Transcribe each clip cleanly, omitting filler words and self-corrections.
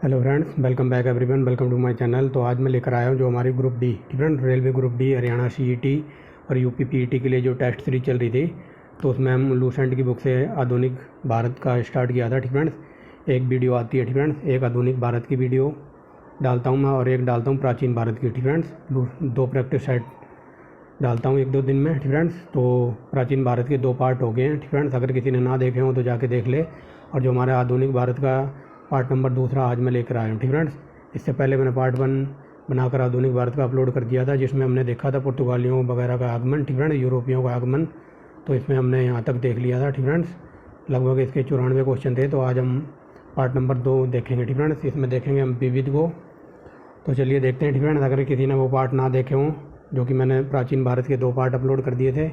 Hello friends, welcome back everyone, welcome to my channel. तो आज मैं लेकर आया हूँ जो हमारी ग्रुप डी, ठीक है, railway group D, Haryana CET और यूपी पीईटी के लिए जो टेस्ट सीरीज चल रही थी, तो उसमें हम लूसेंट की बुक से आधुनिक भारत का स्टार्ट किया था। ठीक फ्रेंड्स, एक वीडियो आती है, ठीक फ्रेंड्स, एक आधुनिक भारत की वीडियो डालता हूँ मैं और एक डालता हूँ प्राचीन भारत की। ठीक फ्रेंड्स, दो प्रैक्टिस सेट डालता हूँ एक दो दिन में। ठीक फ्रेंड्स, तो प्राचीन भारत के दो पार्ट हो गए हैं। ठीक फ्रेंड्स, अगर किसी ने ना देखे हो तो जाके देख ले। और जो हमारा आधुनिक भारत का पार्ट नंबर दूसरा आज मैं लेकर आया हूँ। ठीक फ्रेंड्स, इससे पहले मैंने पार्ट 1 बनाकर आधुनिक भारत का अपलोड कर दिया था, जिसमें हमने देखा था पुर्तगालियों वगैरह का आगमन, ठीक फ्रेंड्स, यूरोपियों का आगमन। तो इसमें हमने यहाँ तक देख लिया था। ठीक फ्रेंड्स, लगभग इसके 94 क्वेश्चन थे। तो आज हम पार्ट नंबर 2 देखेंगे। ठीक फ्रेंड्स, इसमें देखेंगे हम विविध को। तो चलिए देखते हैं। ठीक फ्रेंड्स, अगर किसी ने वो पार्ट ना देखे हों, जो कि मैंने प्राचीन भारत के 2 पार्ट अपलोड कर दिए थे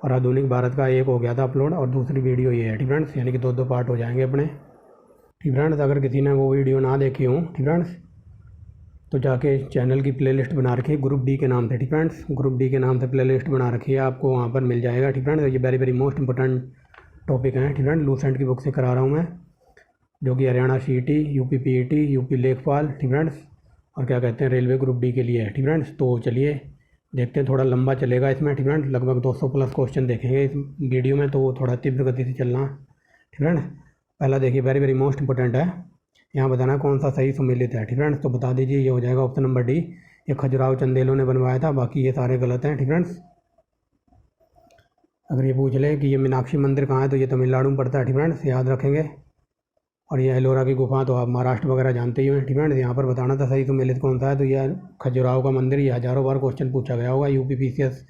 और आधुनिक भारत का 1 हो गया था अपलोड और दूसरी वीडियो ये है। ठीक फ्रेंड्स, यानी कि 2 पार्ट हो जाएंगे अपने। ठीक फ्रेंड्स, अगर किसी ने वो वीडियो ना देखी हो, ठीक फ्रेंड्स, तो जाके चैनल की प्लेलिस्ट बना रखी है ग्रुप डी के नाम से। ठीक फ्रेंड्स, ग्रुप डी के नाम से प्लेलिस्ट बना रखी है, आपको वहाँ पर मिल जाएगा। ठीक फ्रेंड्स, ये वेरी मोस्ट इंपॉर्टेंट टॉपिक है। ठीक फ्रेंड्स, लूसेंट की बुक से करा रहा हूँ मैं, जो कि Haryana CET, UP PET, UP लेखपाल, ठीक फ्रेंड्स, और क्या कहते हैं रेलवे ग्रुप डी के लिए है। ठीक फ्रेंड्स, तो चलिए देखते हैं। थोड़ा लंबा चलेगा इसमें। ठीक फ्रेंड्स, लगभग 200 प्लस क्वेश्चन देखेंगे इस वीडियो में, तो थोड़ा तीव्र गति से चलना। ठीक फ्रेंड्स, पहला देखिए, वेरी मोस्ट इंपॉर्टेंट है, यहाँ बताना कौन सा सही सुमेलित है। ठीक फ्रेंड्स, तो बता दीजिए, ये हो जाएगा ऑप्शन नंबर डी। ये खजुराहो चंदेलों ने बनवाया था, बाकी ये सारे गलत हैं। ठीक फ्रेंड्स, अगर ये पूछ ले कि ये मीनाक्षी मंदिर कहाँ है, तो ये तमिलनाडु में पड़ता है। ठीक फ्रेंड्स, याद रखेंगे। और ये एलोरा की गुफा तो आप महाराष्ट्र वगैरह जानते ही हैं। ठीक फ्रेंड्स, यहाँ पर बताना था सही सुमेलित कौन सा है, तो ये खजुराहो का मंदिर। ये हज़ारों बार क्वेश्चन पूछा गया होगा यूपी पीसीएस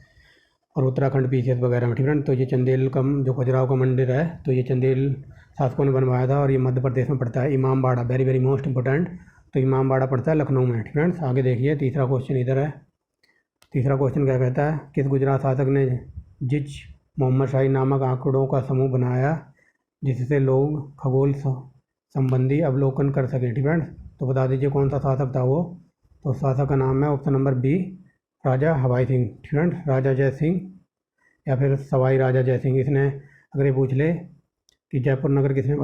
और उत्तराखंड पीसीएस वगैरह में। ठीक फ्रेंड्स, तो ये चंदेल का जो खजुराहो का मंदिर है, तो ये चंदेल शासकों ने बनवाया था और ये मध्य प्रदेश में पड़ता है। इमामबाड़ा, वेरी मोस्ट इंपॉर्टेंट, तो इमामबाड़ा पड़ता है लखनऊ में। ठीक फ्रेंड्स, आगे देखिए, तीसरा क्वेश्चन इधर है। तीसरा क्वेश्चन क्या कहता है, किस गुजरात शासक ने जिच मोहम्मद शाही नामक आंकड़ों का समूह बनाया जिससे लोग खगोल संबंधी अवलोकन कर सकें। ठीक फ्रेंड्स, तो बता दीजिए कौन सा शासक था वो। तो शासक का नाम है ऑप्शन नंबर बी, राजा हवाई सिंह। ठीक फ्रेंड्स, राजा जय सिंह या फिर सवाई राजा जय सिंह। इसने, अगर ये पूछ ले कि जयपुर नगर किसने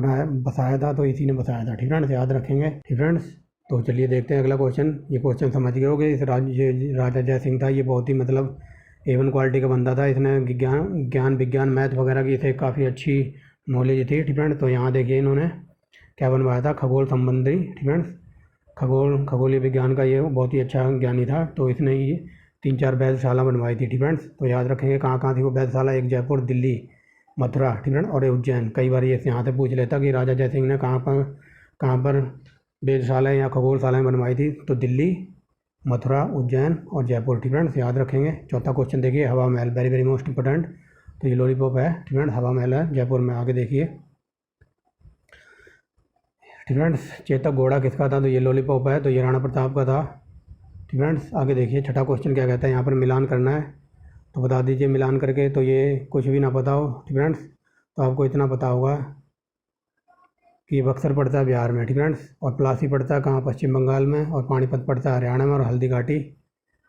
बसाया था, तो इसी ने बसाया था। ठीक फ्रेंड्स, याद रखेंगे। ठीक फ्रेंड्स, तो चलिए देखते हैं अगला क्वेश्चन। ये क्वेश्चन समझ गए होगे। इस राजा जय सिंह था, ये बहुत ही मतलब A1 क्वालिटी का बंदा था। इसने ज्ञान विज्ञान मैथ वगैरह की इसे काफ़ी अच्छी नॉलेज थी। ठीक फ्रेंड्स, तो यहाँ देखिए इन्होंने क्या बनवाया था, खगोल संबंधी। ठीक फ्रेंड्स, खगोलीय विज्ञान का ये बहुत ही अच्छा ज्ञानी था। तो इसने ये 3-4 वेधशाला बनवाई थी। ठीक फ्रेंड्स, तो याद रखेंगे कहाँ थी वो वेधशाला। एक जयपुर, दिल्ली, मथुरा, ठीक फ्रेंड्स, और उज्जैन। कई बार ये यहाँ से पूछ लेता कि राजा जय सिंह ने कहाँ पर वेधशालाएँ या खगोलशालाएँ बनवाई थी, तो दिल्ली, मथुरा, उज्जैन और जयपुर। ठीक फ्रेंड्स, याद रखेंगे। चौथा क्वेश्चन देखिए, हवा महल, वेरी मोस्ट इंपॉर्टेंट, तो ये लॉलीपॉप है। ठीक फ्रेंड्स, हवा महल है जयपुर में। आगे देखिए। ठीक फ्रेंड्स, चेतक घोड़ा किसका था, तो ये लॉलीपॉप है, तो ये राणा प्रताप का था। ठीक फ्रेंड्स, आगे देखिए। छठा क्वेश्चन क्या कहता है, यहाँ पर मिलान करना है, तो बता दीजिए मिलान करके। तो ये कुछ भी ना पता हो, ठीक फ्रेंड्स, तो आपको इतना पता होगा कि बक्सर पड़ता है बिहार में। ठीक फ्रेंड्स, और प्लासी पड़ता है कहाँ, पश्चिम बंगाल में, और पानीपत पड़ता है हरियाणा में, और हल्दी घाटी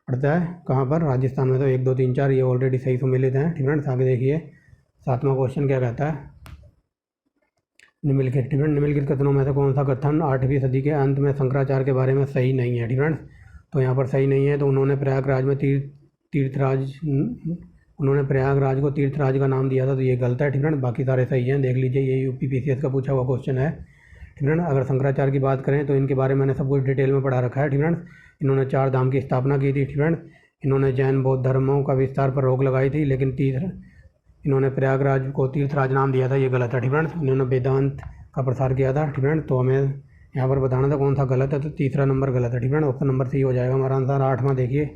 पड़ता है कहाँ पर, राजस्थान में। तो 1 2 3 4 ये ऑलरेडी सही सुमेलित हैं। ठीक फ्रेंड्स, आगे देखिए। 7वां क्वेश्चन क्या कहता है, निम्नलिखित, ठीक है, निम्नलिखित कथनों में से कौन सा कथन 8वीं सदी के अंत में शंकराचार्य के बारे में सही नहीं है। ठीक फ्रेंड्स, तो यहाँ पर सही नहीं है। तो उन्होंने प्रयागराज में उन्होंने प्रयागराज को तीर्थराज का नाम दिया था, तो ये गलत है। ठीक फ्रेंड्स, बाकी सारे सही हैं, देख लीजिए। ये यूपी पीसीएस का पूछा हुआ क्वेश्चन है। ठीक फ्रेंड्स, अगर शंकराचार्य की बात करें तो इनके बारे में मैंने सब कुछ डिटेल में पढ़ा रखा है। ठीक फ्रेंड्स, इन्होंने 4 धाम की स्थापना की थी। ठीक फ्रेंड्स, इन्होंने जैन बौद्ध धर्मों का विस्तार पर रोक लगाई थी, लेकिन इन्होंने प्रयागराज को तीर्थराज नाम दिया था, ये गलत है। ठीक फ्रेंड्स, इन्होंने वेदांत का प्रसार किया था। ठीक फ्रेंड्स, तो हमें यहाँ पर बताना था कौन सा गलत है, तो तीसरा नंबर गलत है। ठीक फ्रेंड्स, ऑप्शन नंबर सी हो जाएगा हमारा आंसर। 8वां देखिए।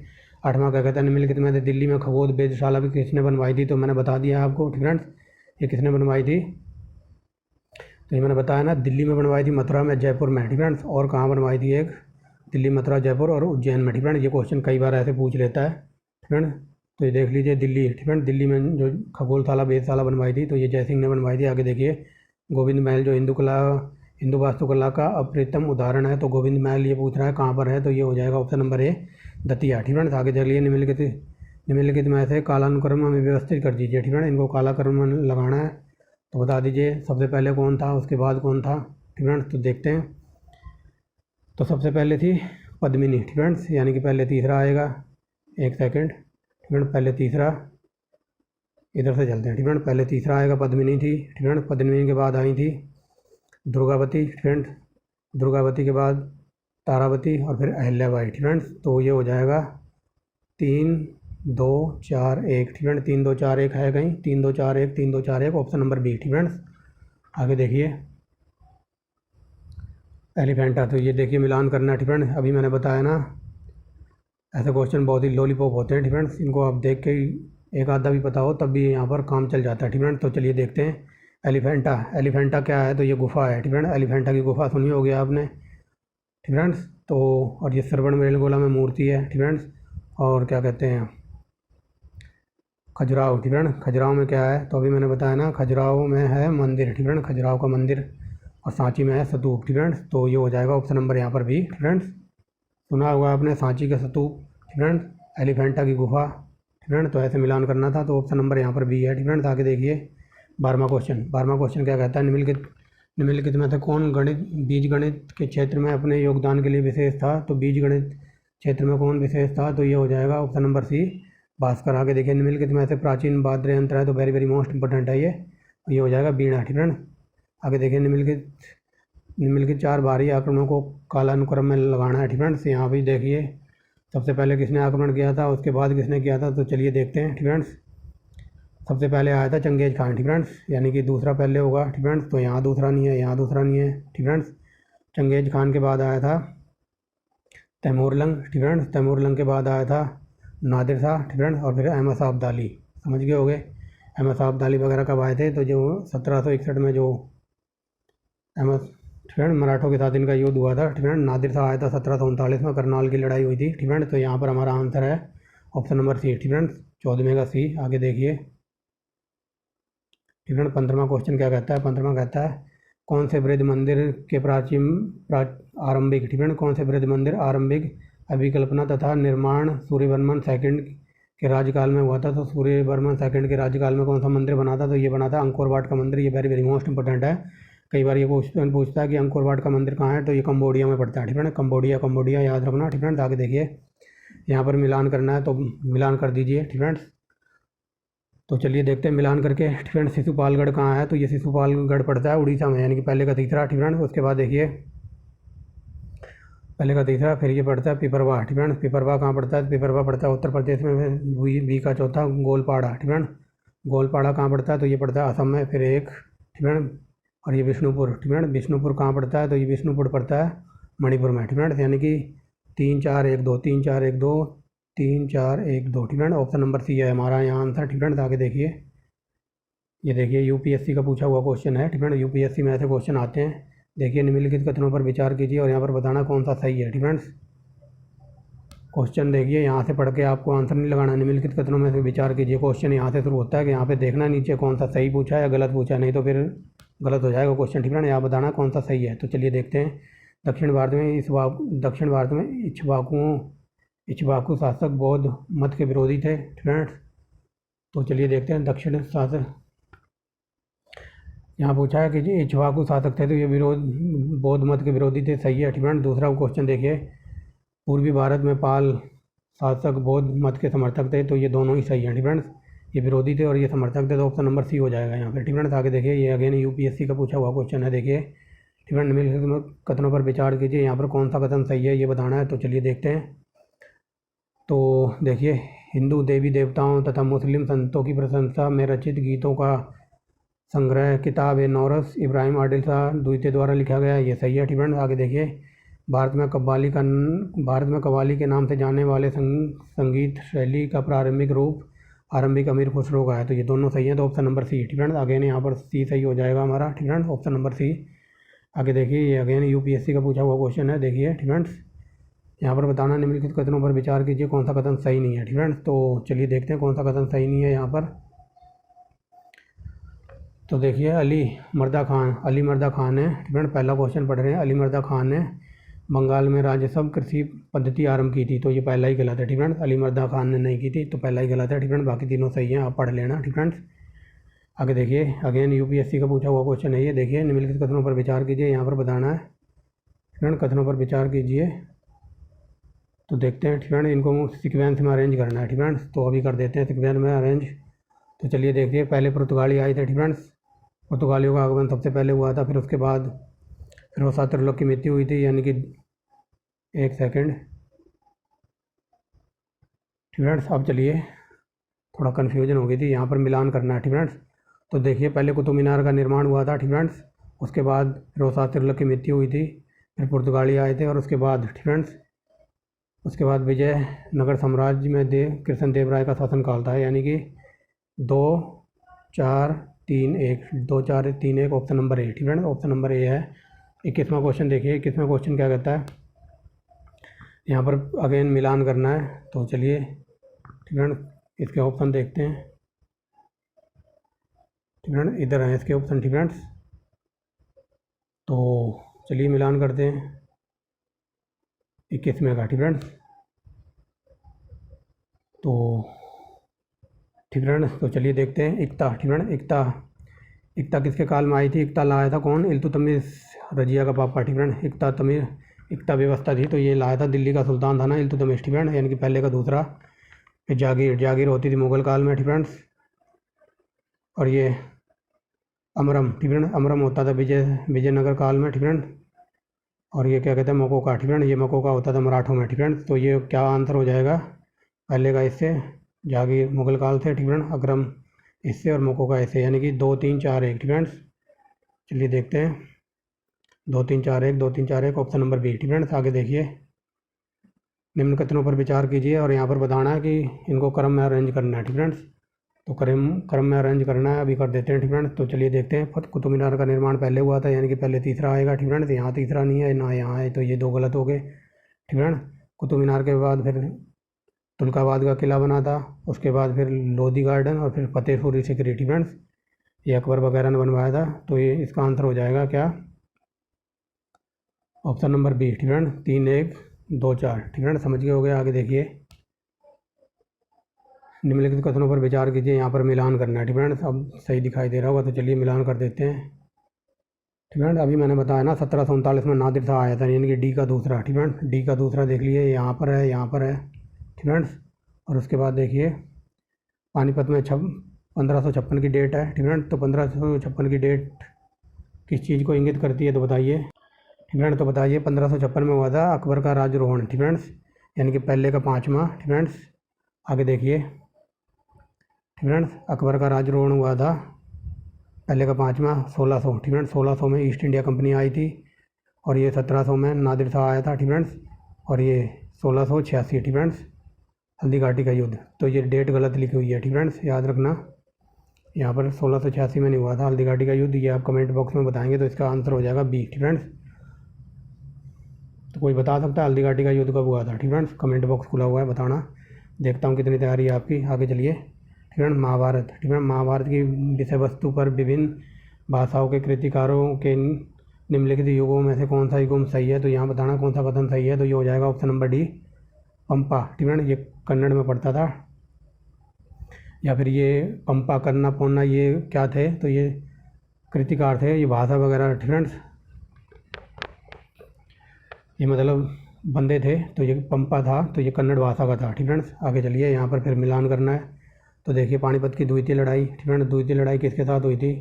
8वां क्या कहता है, निम्नलिखित में से दिल्ली में खगोल वेधशाला भी किसने बनवाई थी, तो मैंने बता दिया आपको। ठीक फ्रेंड्स, ये किसने बनवाई थी, तो ये मैंने बताया ना, दिल्ली में बनवाई थी, मथुरा में, जयपुर में। ठीक फ्रेंड्स, और कहाँ बनवाई थी, एक दिल्ली, मथुरा, जयपुर और उज्जैन में। ठीक फ्रेंड्स, ये क्वेश्चन कई बार ऐसे पूछ लेता है। ठीक फ्रेंड्स, तो ये देख लीजिए दिल्ली। ठीक फ्रेंड्स, दिल्ली में जो खगोलशाला वेधशाला बनवाई थी, तो ये जय सिंह ने बनवाई थी। आगे देखिए। गोविंद महल, जो हिंदू वास्तुकला का अप्रतिम उदाहरण है, तो गोविंद महल ये पूछ रहा है कहाँ पर है, तो ये हो जाएगा ऑप्शन नंबर ए, दतिया। ठीक फ्रेंड्स, आगे चलिए। निम्नलिखित में से कालानुक्रम में व्यवस्थित कर दीजिए। ठीक फ्रेंड्स, इनको कालाक्रम लगाना है, तो बता दीजिए सबसे पहले कौन था, उसके बाद कौन था। ठीक फ्रेंड्स, तो देखते हैं। तो सबसे पहले थी पद्मिनी, ठीक फ्रेंड्स, यानी कि पहले तीसरा आएगा। एक सेकंड, ठीक फ्रेंड, पहले तीसरा, इधर से चलते हैं, ठीक फ्रेंड। पहले तीसरा आएगा पद्मिनी थी, ठीक फ्रेंड। पद्मिनी के बाद आई थी दुर्गावती, फ्रेंड। दुर्गावती के बाद तारावती और फिर अहिल्याबाई, ठीक फ्रेंड्स। तो ये हो जाएगा 3 2 4 1, ठीक फ्रेंड। 3 2 4 1 है कहीं? 3 2 4 1, 3 2 4 1, ऑप्शन नंबर बी, ठीक फ्रेंड्स। आगे देखिए एलिफेंटा, तो ये देखिए मिलान करना है, ठीक फ्रेंड। अभी मैंने बताया ना, ऐसे क्वेश्चन बहुत ही लॉलीपॉप होते हैं, ठीक फ्रेंड्स। इनको आप देख के एक आधा भी पता हो तब भी यहाँ पर काम चल जाता है, ठीक फ्रेंड। तो चलिए देखते हैं एलिफेंटा। एलिफेंटा क्या है? तो ये गुफा है, ठीक फ्रेंड। एलिफेंटा की गुफा सुनी होगी आपने, ठीक फ्रेंड्स। तो और ये श्रवण बेलगोला में मूर्ति है, ठीक फ्रेंड्स। और क्या कहते हैं, खजुराहो, ठीक फ्रेंड। खजुराहो में क्या है? तो अभी मैंने बताया ना, खजुराहो में है मंदिर, ठीक फ्रेंड, खजुराहो का मंदिर। और सांची में है स्तूप, ठीक फ्रेंड्स। तो ये हो जाएगा ऑप्शन नंबर यहाँ पर भी, ठीक फ्रेंड्स। सुना होगा आपने सांची का स्तूप, ठीक फ्रेंड्स, एलिफेंटा की गुफा, ठीक फ्रेंड। तो ऐसे मिलान करना था, तो ऑप्शन नंबर यहाँ पर बी है, ठीक फ्रेंड्स। आगे देखिए 12वां क्वेश्चन। 12वां क्वेश्चन क्या कहता है? निम्नलिखित में से कौन गणित बीज गणित के क्षेत्र में अपने योगदान के लिए विशेष था? तो बीज गणित क्षेत्र में कौन विशेष था? तो ये हो जाएगा ऑप्शन नंबर सी, भास्कर। आगे देखिए निम्नलिखित में से प्राचीन वाद्य यंत्र है, तो वेरी वेरी मोस्ट इंपॉर्टेंट है ये हो जाएगा बीणा, ठीक फ्रेंड। आगे देखिए निम्नलिखित 4 भारी आक्रमणों को कालानुक्रम में लगाना है, ठीक फ्रेंड्स। यहाँ भी देखिए सबसे पहले किसने आक्रमण किया था, उसके बाद किसने किया था, तो चलिए देखते हैं, ठीक फ्रेंड्स। सबसे पहले आया था चंगेज खान, ठीक फ्रेंड्स, यानी कि दूसरा पहले होगा, ठीक फ्रेंड्स। तो यहाँ दूसरा नहीं है, यहाँ दूसरा नहीं है, ठीक फ्रेंड्स। चंगेज खान के बाद आया था तैमूरलंग, ठीक फ्रेंड्स। तैमूरलंग के बाद आया था नादिर शाह, ठीक फ्रेंड्स। और फिर अहमद शाह अब्दाली, समझ गए होगे। अहमद शाह अब्दाली वगैरह कब आए थे? तो जो 1761 में जो अहमद, ठीक फ्रेंड, मराठों के साथ इनका युद्ध हुआ था, ठीक फ्रेंड। नादिर शाह आया था 1739 में, करनाल की लड़ाई हुई थी, ठीक फ्रेंड। तो यहाँ पर हमारा आंसर है ऑप्शन नंबर सी, ठीक फ्रेंड, 14वें का सी। आगे देखिए, ठीक फ्रेंड। 15वां क्वेश्चन क्या कहता है? 15वां कहता है कौन से बृहद मंदिर के आरंभिक, ठीक फ्रेंड, कौन से बृहद मंदिर आरंभिक अभिकल्पना तथा निर्माण सूर्यवर्मन सेकंड के राज्यकाल में हुआ था? तो सूर्यवर्मन सेकंड के राज्यकाल में कौन सा मंदिर बना था? तो ये बना था अंकोर वाट का मंदिर। ये वेरी वेरी मोस्ट इंपॉर्टेंट है। कई बार ये क्वेश्चन पूछता है कि अंकोर वाट का मंदिर कहाँ है, तो ये कंबोडिया में पड़ता है, ठीक है। कंबोडिया याद रखना, ठीक फ्रेंड्स। आगे देखिए यहाँ पर मिलान करना है, तो मिलान कर दीजिए, ठीक फ्रेंड्स। तो चलिए देखते हैं मिलान करके, ठीक फ्रेंड्स। शिशुपालगढ़ कहाँ है? तो ये शिशुपालगढ़ पड़ता है उड़ीसा में, यानी कि पहले का तीसरा, ठीक फ्रेंड्स। उसके बाद देखिए पहले का तीसरा, फिर ये पड़ता है पिपरवा, ठीक फ्रेंड्स। पिपरवा कहाँ पड़ता है? पिपरवा पड़ता है उत्तर प्रदेश में। बी का चौथा गोलपाड़ा, ठीक फ्रेंड। गोलपाड़ा कहाँ पड़ता है? तो ये पड़ता है असम में। फिर एक, ठीक फ्रेंड। और ये विष्णुपुर, ठीक फ्रेंड। विष्णुपुर कहाँ पड़ता है? तो ये विष्णुपुर पड़ता है मणिपुर में, ठीक फ्रेंड। यानी कि 3 4 1 2, 3 4 1 2, 3 4 1 2, ठीक फ्रेंड। ऑप्शन नंबर सी है हमारा यहाँ आंसर, ठीक फ्रेंड। आगे देखिए, ये देखिए यूपीएससी का पूछा हुआ क्वेश्चन है, ठीक फ्रेंड। यूपीएससी में ऐसे क्वेश्चन आते हैं। देखिए निम्नलिखित कथनों पर विचार कीजिए और यहाँ पर बताना कौन सा सही है, ठीक फ्रेंड्स। क्वेश्चन देखिए, यहाँ से पढ़ के आपको आंसर नहीं लगाना। निम्नलिखित कथनों में से विचार कीजिए। क्वेश्चन यहाँ से शुरू होता है कि यहाँ पे देखना नीचे कौन सा सही पूछा है या गलत पूछा है, नहीं तो फिर गलत हो जाएगा क्वेश्चन, ठीक है ना। यहाँ बताना कौन सा सही है। तो चलिए देखते हैं। दक्षिण भारत में इक्ष्वाकु शासक बौद्ध मत के विरोधी थे, फ्रेंड्स। तो चलिए देखते हैं। दक्षिण शासक यहाँ पूछा है कि जी इक्ष्वाकु शासक थे, तो ये बौद्ध मत के विरोधी थे, सही है, ठीक है। दूसरा क्वेश्चन देखिए, पूर्वी भारत में पाल शासक बौद्ध मत के समर्थक थे, तो ये दोनों ही सही हैं, ठीक फ्रेंड्स। ये विरोधी थे और ये समर्थक थे, तो ऑप्शन नंबर सी हो जाएगा यहाँ पे, ठीक फ्रेंड्स। आगे देखिए, ये अगेन यूपीएससी का पूछा हुआ क्वेश्चन है। देखिए, ठीक फ्रेंड, निम्नलिखित कथनों पर विचार कीजिए। यहाँ पर कौन सा कथन सही है ये बताना है। तो चलिए देखते हैं। तो देखिए, हिंदू देवी देवताओं तथा मुस्लिम संतों की प्रशंसा में रचित गीतों का संग्रह किताब नौरस इब्राहिम आदिल शाह द्वितीय द्वारा लिखा गया, ये सही है, ठीक फ्रेंड्स। आगे देखिए, भारत में कव्वाली के नाम से जाने वाले संगीत शैली का प्रारंभिक रूप आरंभिक अमीर खुसरो का है, तो ये दोनों सही हैं, तो ऑप्शन नंबर सी, ठीक फ्रेंड्स। अगेन यहाँ पर सी सही हो जाएगा हमारा, ठीक फ्रेंड्स, ऑप्शन नंबर सी। आगे देखिए, ये अगेन यूपीएससी का पूछा हुआ क्वेश्चन है। देखिए, ठीक फ्रेंड्स, यहाँ पर बताना निम्नलिखित कथनों पर विचार कीजिए कौन सा कथन सही नहीं है, ठीक फ्रेंड्स। तो चलिए देखते हैं कौन सा कथन सही नहीं है यहाँ पर। तो देखिए, अली मर्दा खान है, ठीक फ्रेंड। पहला क्वेश्चन पढ़ रहे हैं। अली मर्दा खान ने बंगाल में राजस्व कृषि पद्धति आरंभ की थी, तो ये पहला ही गलत है, ठीक फ्रेंड। अली मर्दा खान ने नहीं की थी, तो पहला ही गलत है, ठीक फ्रेंड। बाकी तीनों सही हैं, आप पढ़ लेना, ठीक फ्रेंड्स। आगे देखिए, अगेन यूपीएससी का पूछा हुआ क्वेश्चन है ये। देखिए, निम्नलिखित कथनों पर विचार कीजिए, यहाँ पर बताना है, फ्रेंड कथनों पर विचार कीजिए। तो देखते हैं फ्रेंड, इनको सीक्वेंस में अरेंज करना है फ्रेंड्स। तो अभी कर देते हैं सीक्वेंस में अरेंज। तो चलिए देखिए, पहले पुर्तगाली आए थे फ्रेंड्स। पुर्तगालियों का आगमन सबसे पहले हुआ था, फिर उसके बाद फिरोज तुगलक की मृत्यु हुई थी, यानी कि एक सेकंड फ्रेंड्स। अब चलिए, थोड़ा कन्फ्यूजन हो गई थी, यहाँ पर मिलान करना है फ्रेंड्स। तो देखिए, पहले कुतुब मीनार का निर्माण हुआ था फ्रेंड्स, उसके बाद फिरोज तुगलक की मृत्यु हुई थी, फिर पुर्तगाली आए थे, और उसके बाद फ्रेंड्स उसके बाद विजयनगर साम्राज्य में कृष्ण देव राय का शासनकाल था, यानी कि 2 4 3 1 2 4 3 1 option number A friends. Option number A है। 21वां क्वेश्चन देखिए, 21वां क्वेश्चन क्या कहता है, यहाँ पर अगेन मिलान करना है। तो चलिए फ्रेंड्स, इसके ऑप्शन देखते हैं फ्रेंड्स। इधर हैं इसके ऑप्शन फ्रेंड्स। तो चलिए मिलान करते हैं 21वें का फ्रेंड्स। तो फ्रेंड्स, तो चलिए देखते हैं इक्ता फ्रेंड्स। इक्ता किसके काल में आई थी? इक्ता लाया था कौन? इल्तुतमिश रजिया का पापा फ्रेंड्स। इक्ता व्यवस्था थी, तो ये लाया था दिल्ली का सुल्तान था ना, इल्तुतमिश फ्रेंड्स, यानी कि पहले का दूसरा। फिर जागीर होती थी मुगल काल में फ्रेंड्स। और ये अमरम फ्रेंड्स, अमरम होता था विजयनगर काल में फ्रेंड्स। और ये क्या कहते हैं, मकोका फ्रेंड्स, ये मकोका होता था मराठों में फ्रेंड्स। तो ये क्या आंसर हो जाएगा पहले का, इससे जागीर मुगल काल से फ्रेंड्स, अकरम इससे और मकोका इससे, यानी कि 2 3 4 1 फ्रेंड्स। चलिए देखते हैं 2 3 4 1 2 3 4 1 ऑप्शन नंबर बी फ्रेंड्स। आगे देखिए, निम्न कथनों पर विचार कीजिए और यहाँ पर बताना है कि इनको क्रम में अरेंज करना है फ्रेंड्स। तो क्रम में अरेंज करना है, अभी कर देते हैं फ्रेंड्स। तो चलिए देखते हैं, कुतुब मीनार का निर्माण पहले हुआ था, यानी कि पहले तीसरा आएगा फ्रेंड्स। यहाँ तीसरा नहीं है ना यहाँ है, तो ये 2 गलत हो गए फ्रेंड्स। कुतुब मीनार के बाद फिर तुर्काबाद का किला बना था, उसके बाद फिर लोधी गार्डन, और फिर फतेहपुरी सिकरी फ्रेंड्स, ये अकबर वगैरह ने बनवाया था। तो ये इसका आंसर हो जाएगा क्या, option number be friends, 3 1 2 4 friends. समझ गए हो गया। आगे देखिए, निम्नलिखित कथनों पर विचार कीजिए, यहाँ पर मिलान करना है फ्रेंड्स। अब सही दिखाई दे रहा होगा, तो चलिए मिलान कर देते हैं फ्रेंड्स। अभी मैंने बताया ना 1739 में नादिर शाह आया था, यानी कि डी का दूसरा फ्रेंड्स। डी का दूसरा देख लिए, यहाँ पर है, यहाँ पर है फ्रेंड्स। और उसके बाद देखिए, पानीपत में 1556 की डेट है फ्रेंड्स। तो 1556 की डेट किस चीज़ को इंगित करती है, तो बताइए फ्रेंड्स। तो बताइए, 1556 में हुआ था अकबर का राजरोहण फ्रेंड्स, यानी कि पहले का 5वां फ्रेंड्स। आगे देखिए फ्रेंड्स, अकबर का राजरोहण हुआ था पहले का 5वां 1600 फ्रेंड्स। 1600 में ईस्ट इंडिया कंपनी आई थी, और ये 1700 में नादिर शाह आया था फ्रेंड्स। और ये 1686 फ्रेंड्स, हल्दी घाटी का युद्ध। तो ये डेट गलत लिखी हुई है फ्रेंड्स, याद रखना। यहाँ पर 1686 में नहीं हुआ था हल्दी घाटी का युद्ध, ये आप कमेंट बॉक्स में बताएंगे, तो इसका आंसर हो जाएगा बी फ्रेंड्स। तो कोई बता सकता है हल्दी घाटी का युद्ध कब हुआ था फ्रेंड्स? कमेंट बॉक्स खुला हुआ है, बताना। देखता हूँ कितनी तैयारी है आपकी। आगे चलिए फ्रेंड्स, महाभारत फ्रेंड्स। महाभारत की विषय वस्तु पर विभिन्न भाषाओं के कृतिकारों के निम्नलिखित युगों में से कौन सा युग सही है? तो यहाँ बताना कौन सा कथन सही है। तो ये हो जाएगा ऑप्शन नंबर डी, पंपा फ्रेंड्स। ये कन्नड़ में पढ़ता था, या फिर ये पंपा करना पोना, ये क्या थे? तो ये कृतिकार थे, ये भाषा वगैरह फ्रेंड्स, ये मतलब बंदे थे। तो ये पंपा था, तो ये कन्नड़ भाषा का था फ्रेंड्स। आगे चलिए, यहाँ पर फिर मिलान करना है। तो देखिए, पानीपत की द्वितीय लड़ाई फ्रेंड्स, द्वितीय लड़ाई किसके साथ हुई थी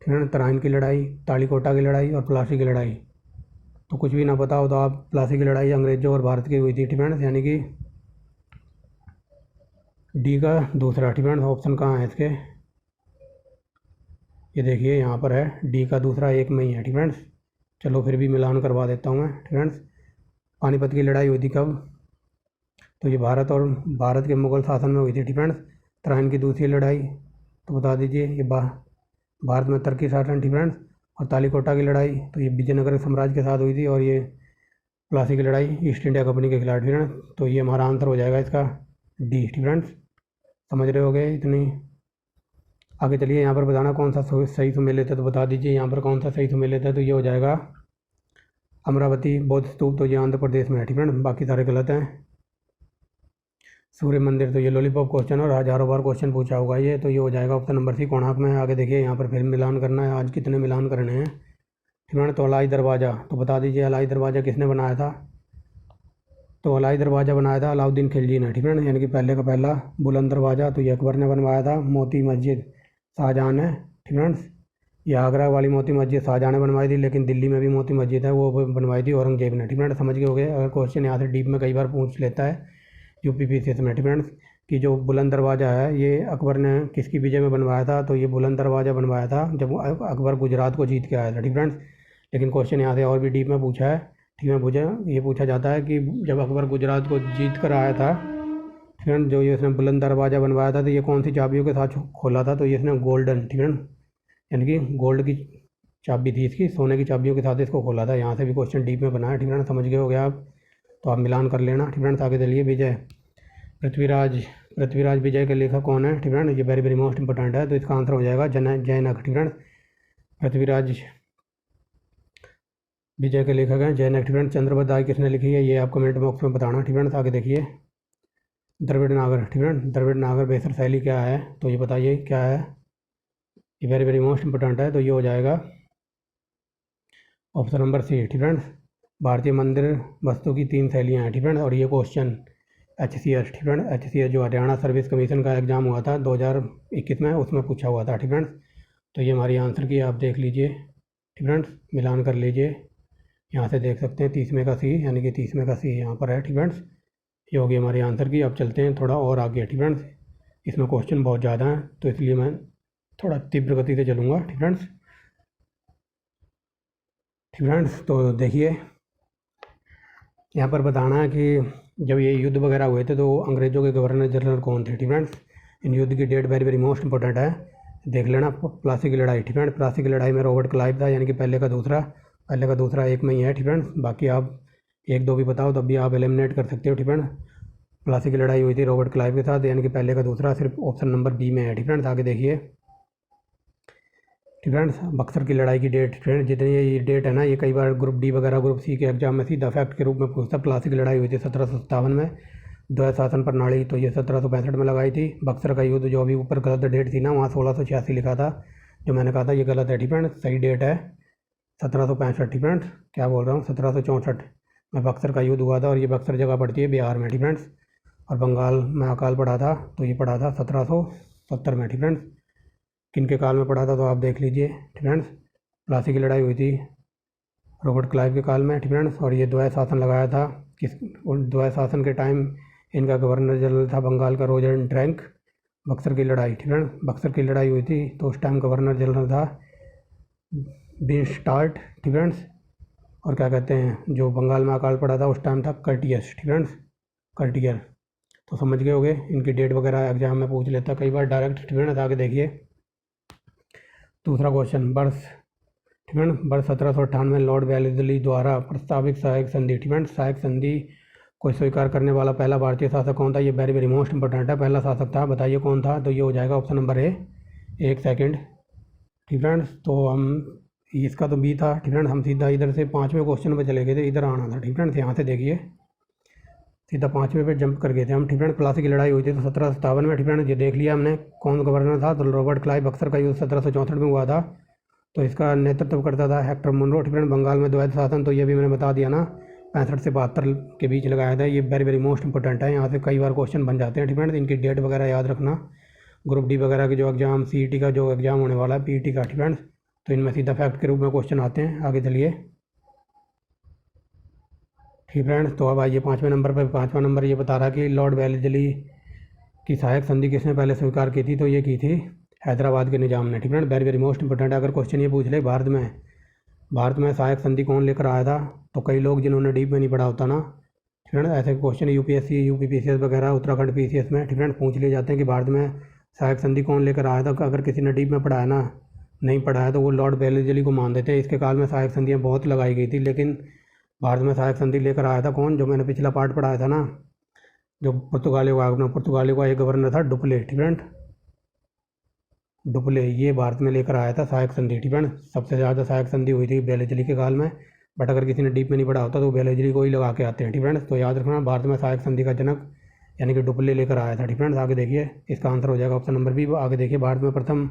फ्रेंड्स? तराइन की लड़ाई, तालीकोटा की लड़ाई और प्लासी की लड़ाई। तो कुछ भी ना पता हो तो आप, प्लासी की लड़ाई अंग्रेजों और भारत की हुई थी फ्रेंड्स, यानी कि डी का दूसरा फ्रेंड्स। ऑप्शन कहाँ है इसके? ये देखिए यहाँ पर है, डी का दूसरा 1 में ही है फ्रेंड्स। चलो फिर भी मिलान करवा देता हूँ मैं फ्रेंड्स। पानीपत की लड़ाई हुई थी कब? तो ये भारत के मुगल शासन में हुई थी फ्रेंड्स। तराइन की दूसरी लड़ाई तो बता दीजिए, ये भारत में तुर्की शासन फ्रेंड्स। और तालीकोटा की लड़ाई तो ये विजयनगर साम्राज्य के साथ हुई थी। और ये प्लासी की लड़ाई ईस्ट इंडिया कंपनी के खिलाफ फ्रेंड्स। तो ये हमारा आंसर हो जाएगा इसका डी फ्रेंड्स। समझ रहे हो गए इतनी? आगे चलिए, यहाँ पर बताना कौन सा सही सुमेलित है, तो बता दीजिए यहाँ पर कौन सा सही सुमेलित है। तो ये हो जाएगा अमरावती बौद्ध स्तूप, तो ये आंध्र प्रदेश में है फ्रेंड्स, बाकी सारे गलत हैं। सूर्य मंदिर, तो ये लॉलीपॉप क्वेश्चन और हज़ारों बार क्वेश्चन पूछा होगा ये, तो ये हो जाएगा ऑप्शन नंबर सी, कोणार्क में है। आगे देखिए, यहाँ पर फिर मिलान करना है, आज कितने मिलान करने हैं ठीक है। तो अलाई दरवाज़ा, तो बता दीजिए अलाई दरवाज़ा किसने बनाया था। तो अलाई दरवाज़ा बनाया था अलाउद्दीन खिलजी ने, ठीक है ना, यानी कि पहले का पहला बुलंद दरवाज़ा तो ये अकबर ने बनवाया था। मोती मस्जिद शाहजहाँ ने, ठीक है। ये आगरा वाली मोती मस्जिद शाहजहाँ ने बनवाई थी, लेकिन दिल्ली में भी मोती मस्जिद है वो बनवाई थी औरंगजेब ने, ठीक है। समझ गए हो गए। अगर क्वेश्चन यहाँ से डीप में कई बार पूछ लेता है यूपीपीसीएस में, ठीक है, कि जो बुलंद दरवाज़ा है ये अकबर ने किसकी विजय में बनवाया था। तो ये बुलंद दरवाज़ा बनवाया था जब अकबर गुजरात को जीत के आया था, ठीक है। लेकिन क्वेश्चन यहाँ से और भी डीप में पूछा है, ठीक है। मुझे ये पूछा जाता है कि जब अकबर गुजरात को जीत कर आया था, ठीक है, जो ये इसने बुलंद दरवाज़ा बनवाया था तो ये कौन सी चाबियों के साथ खोला था। तो ये इसने गोल्डन, ठीक है, यानी कि गोल्ड की चाबी थी इसकी, सोने की चाबियों के साथ इसको खोला था। यहाँ से भी क्वेश्चन डीप में बना है, ठीक है ना, समझ गए हो गया आप। तो आप मिलान कर लेना, ठीक है। आगे चलिए। विजय पृथ्वीराज विजय के लेखक कौन है, ठीक है ना, ये वेरी वेरी मोस्ट इंपॉर्टेंट है। तो इसका आंसर हो जाएगा जैनक, ठीक है। पृथ्वीराज विजय के लेखक हैं जैनक, ठीक है। चंद्रबदाई किसने लिखी है ये आप कमेंट बॉक्स में बताना, ठीक है। आगे देखिए। द्रविड़ नागर, ठीक है। द्रविड़ नागर बेहतर शैली क्या है, तो ये बताइए क्या है। ये वेरी वेरी मोस्ट इंपॉर्टेंट है। तो ये हो जाएगा ऑप्शन नंबर सी, ठीक है। भारतीय मंदिर वस्तु की 3 शैलियाँ हैं, ठीक है। और ये क्वेश्चन HCS, ठीक है, HCS जो हरियाणा सर्विस कमीशन का एग्ज़ाम हुआ था 2021 में, उसमें पूछा हुआ था, ठीक है। तो ये हमारी आंसर की आप देख लीजिए, ठीक है, मिलान कर लीजिए। यहाँ से देख सकते हैं 30 में का सी, यानी कि 30 में का सी यहाँ पर है, ठीक है। ये होगी हमारी आंसर की। अब चलते हैं थोड़ा और आगे, ठीक है। इसमें क्वेश्चन बहुत ज़्यादा हैं तो इसलिए मैं थोड़ा तीव्र गति से चलूँगा, ठीक है। तो देखिए यहाँ पर बताना है कि जब ये युद्ध वगैरह हुए थे तो अंग्रेज़ों के गवर्नर जनरल कौन थे, ठीक है। इन युद्ध की date very very most important है, देख लेना। प्लासी की लड़ाई, ठीक है। प्लासी की लड़ाई में रॉबर्ट क्लाइव था, यानी कि पहले का दूसरा एक में ही है, ठीक है। बाकी आप 1-2 भी बताओ तब भी आप एलिमिनेट कर सकते हो, ठीक है। प्लासी की लड़ाई हुई थी रॉबर्ट क्लाइव के साथ, यानी कि पहले का दूसरा सिर्फ ऑप्शन नंबर बी में है, ठीक है। आगे देखिए, ठीक है। बक्सर की लड़ाई की डेट, फ्रेंड जितनी ये डेट है ना, ये कई बार ग्रुप डी वगैरह ग्रुप सी के एग्जाम में सीधा फैक्ट के रूप में पूछता। प्लासी की लड़ाई हुई थी 1757 में, द्वैत शासन प्रणाली तो ये 1765 में लगाई थी। बक्सर का युद्ध जो अभी ऊपर गलत डेट थी ना, वहाँ 1686 लिखा था, जो मैंने कहा था ये गलत है, ठीक है। सही डेट है 1765, ठीक है। क्या बोल रहा हूँ, 1764 में बक्सर का युद्ध हुआ था, और ये बक्सर जगह पड़ती है बिहार में, ठीक है। और बंगाल में अकाल पड़ा था, तो ये पड़ा था 1770 में, ठीक है। किनके काल में पड़ा था तो आप देख लीजिए, ठीक है। प्लासी की लड़ाई हुई थी रॉबर्ट क्लाइव के काल में, ठीक है। और ये द्वैत शासन लगाया था द्वैत शासन के टाइम इनका गवर्नर जनरल था बंगाल का रॉजर ड्रैंक। बक्सर की लड़ाई, ठीक है, बक्सर की लड़ाई हुई थी तो उस टाइम गवर्नर जनरल था बिनस्टार्ट, ठीक है। और क्या कहते हैं जो बंगाल में अकाल पड़ा था उस टाइम था कर्टियस, ठीक है, कर्टियर। तो समझ गए होगे, इनकी डेट वगैरह एग्जाम में पूछ लेता कई बार डायरेक्ट, ठीक है। आगे देखिए दूसरा क्वेश्चन, वर्ष, ठीक है, वर्ष 1798 में लॉर्ड वेलेस्ली द्वारा प्रस्तावित सहायक संधि, ठीक है, सहायक संधि को स्वीकार करने वाला पहला भारतीय शासक कौन था। ये वेरी वेरी मोस्ट इंपॉर्टेंट है, पहला शासक था, बताइए कौन था। तो ये हो जाएगा ऑप्शन नंबर ए। एक सेकंड, ठीक है। तो हम इसका तो बी था, ठीक है। हम सीधा इधर से 5वें क्वेश्चन पर चले गए थे, इधर आना था, ठीक है। यहाँ से देखिए सीधा 5वें पे जंप कर गए थे हम, ठीक है। प्लासी की लड़ाई हुई थी तो 1757 में, ठीक है। ये देख लिया हमने कौन गवर्नर था, तो रॉबर्ट क्लाइव। बक्सर का युद्ध 1764 में हुआ था, तो इसका नेतृत्व करता था हेक्टर मुनरो, ठीक है। बंगाल में द्वैत शासन तो ये भी मैंने बता दिया ना, 65 से 72 के बीच लगाया था। ये वेरी वेरी मोस्ट इंपॉर्टेंट है, यहाँ से कई बार क्वेश्चन बन जाते हैं, ठीक है। इनकी डेट वगैरह याद रखना। ग्रुप डी वगैरह के जो एग्जाम, CET का जो एग्जाम होने वाला है, PET का, ठीक है, तो इनमें सीधा फैक्ट के रूप में क्वेश्चन आते हैं। आगे चलिए, ठीक फ्रेंड्स। तो अब आइए 5वें नंबर पर। 5वां नंबर ये बता रहा कि लॉर्ड वेलेस्ली की सहायक संधि किसने पहले स्वीकार की थी। तो ये की थी हैदराबाद के निजाम ने, ठीक है। वेरी वेरी मोस्ट इंपॉर्टेंट है। अगर क्वेश्चन ये पूछ ले भारत में सहायक संधि कौन लेकर आया था, तो कई लोग जिन्होंने डीप में नहीं पढ़ा होता ना, ठीक है ना, ऐसे क्वेश्चन UPSC UPPCS वगैरह उत्तराखंड PCS में, ठीक है, पूछ लिए जाते हैं कि भारत में सहायक संधि कौन लेकर आया था। अगर किसी ने डीप में पढ़ा है ना, नहीं पढ़ा है, तो वो लॉर्ड वेलेस्ली को मान देते हैं। इसके काल में सहायक संधियाँ बहुत लगाई गई थी, लेकिन भारत में सहायक संधि लेकर आया था कौन, जो मैंने पिछला पार्ट पढ़ाया था ना, जो पुर्तगालियों का एक गवर्नर था डुप्ले, ठीक है। डुप्ले ये भारत में लेकर आया था सहायक संधि, ठीक है। सबसे ज़्यादा सहायक संधि हुई थी वेलेस्ली के काल में, बट अगर किसी ने डीप में नहीं पढ़ा होता तो वेलेस्ली को ही लगा के आते हैं, ठीक है। तो याद रखना भारत में सहायक संधि का जनक यानी कि डुप्ले लेकर आया था, ठीक है। आगे देखिए इसका आंसर हो जाएगा ऑप्शन नंबर बी। आगे देखिए भारत में प्रथम